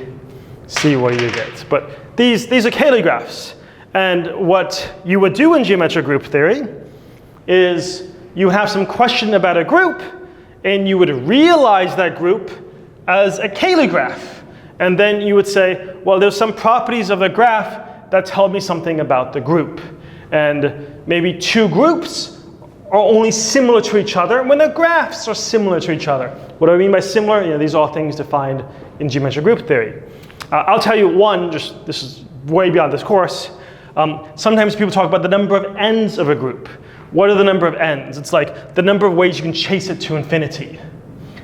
Speaker 1: what you get. But these are Cayley graphs. And what you would do in geometric group theory is you have some question about a group and you would realize that group as a Cayley graph. And then you would say, well, there's some properties of the graph that tell me something about the group. And maybe two groups are only similar to each other when the graphs are similar to each other. What do I mean by similar? These are all things defined in geometric group theory. I'll tell you one, this is way beyond this course. Sometimes people talk about the number of ends of a group. What are the number of ends? It's like the number of ways you can chase it to infinity.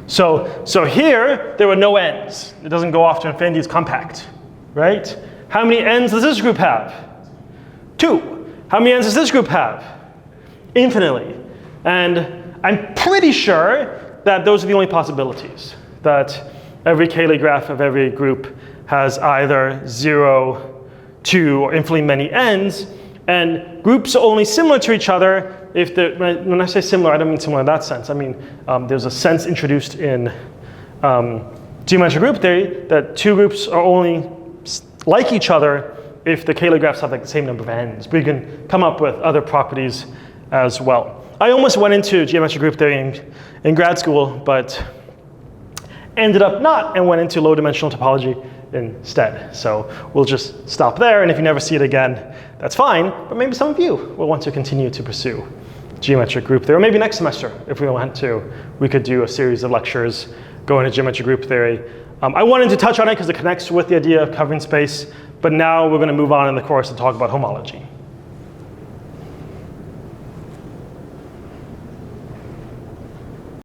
Speaker 1: So here, there were no ends. It doesn't go off to infinity, it's compact, right? How many ends does this group have? 2. How many ends does this group have? Infinitely. And I'm pretty sure that those are the only possibilities, that every Cayley graph of every group has either 0, 2, or infinitely many ends, and groups are only similar to each other if when I say similar, I don't mean similar in that sense. I mean, there's a sense introduced in geometric group theory that two groups are only like each other if the Cayley graphs have like the same number of ends. But you can come up with other properties as well. I almost went into geometric group theory in grad school, but ended up not and went into low-dimensional topology instead. So we'll just stop there, and if you never see it again, that's fine, but maybe some of you will want to continue to pursue geometric group theory. Or maybe next semester, if we want to, we could do a series of lectures going into geometric group theory. I wanted to touch on it because it connects with the idea of covering space, but now we're going to move on in the course and talk about homology.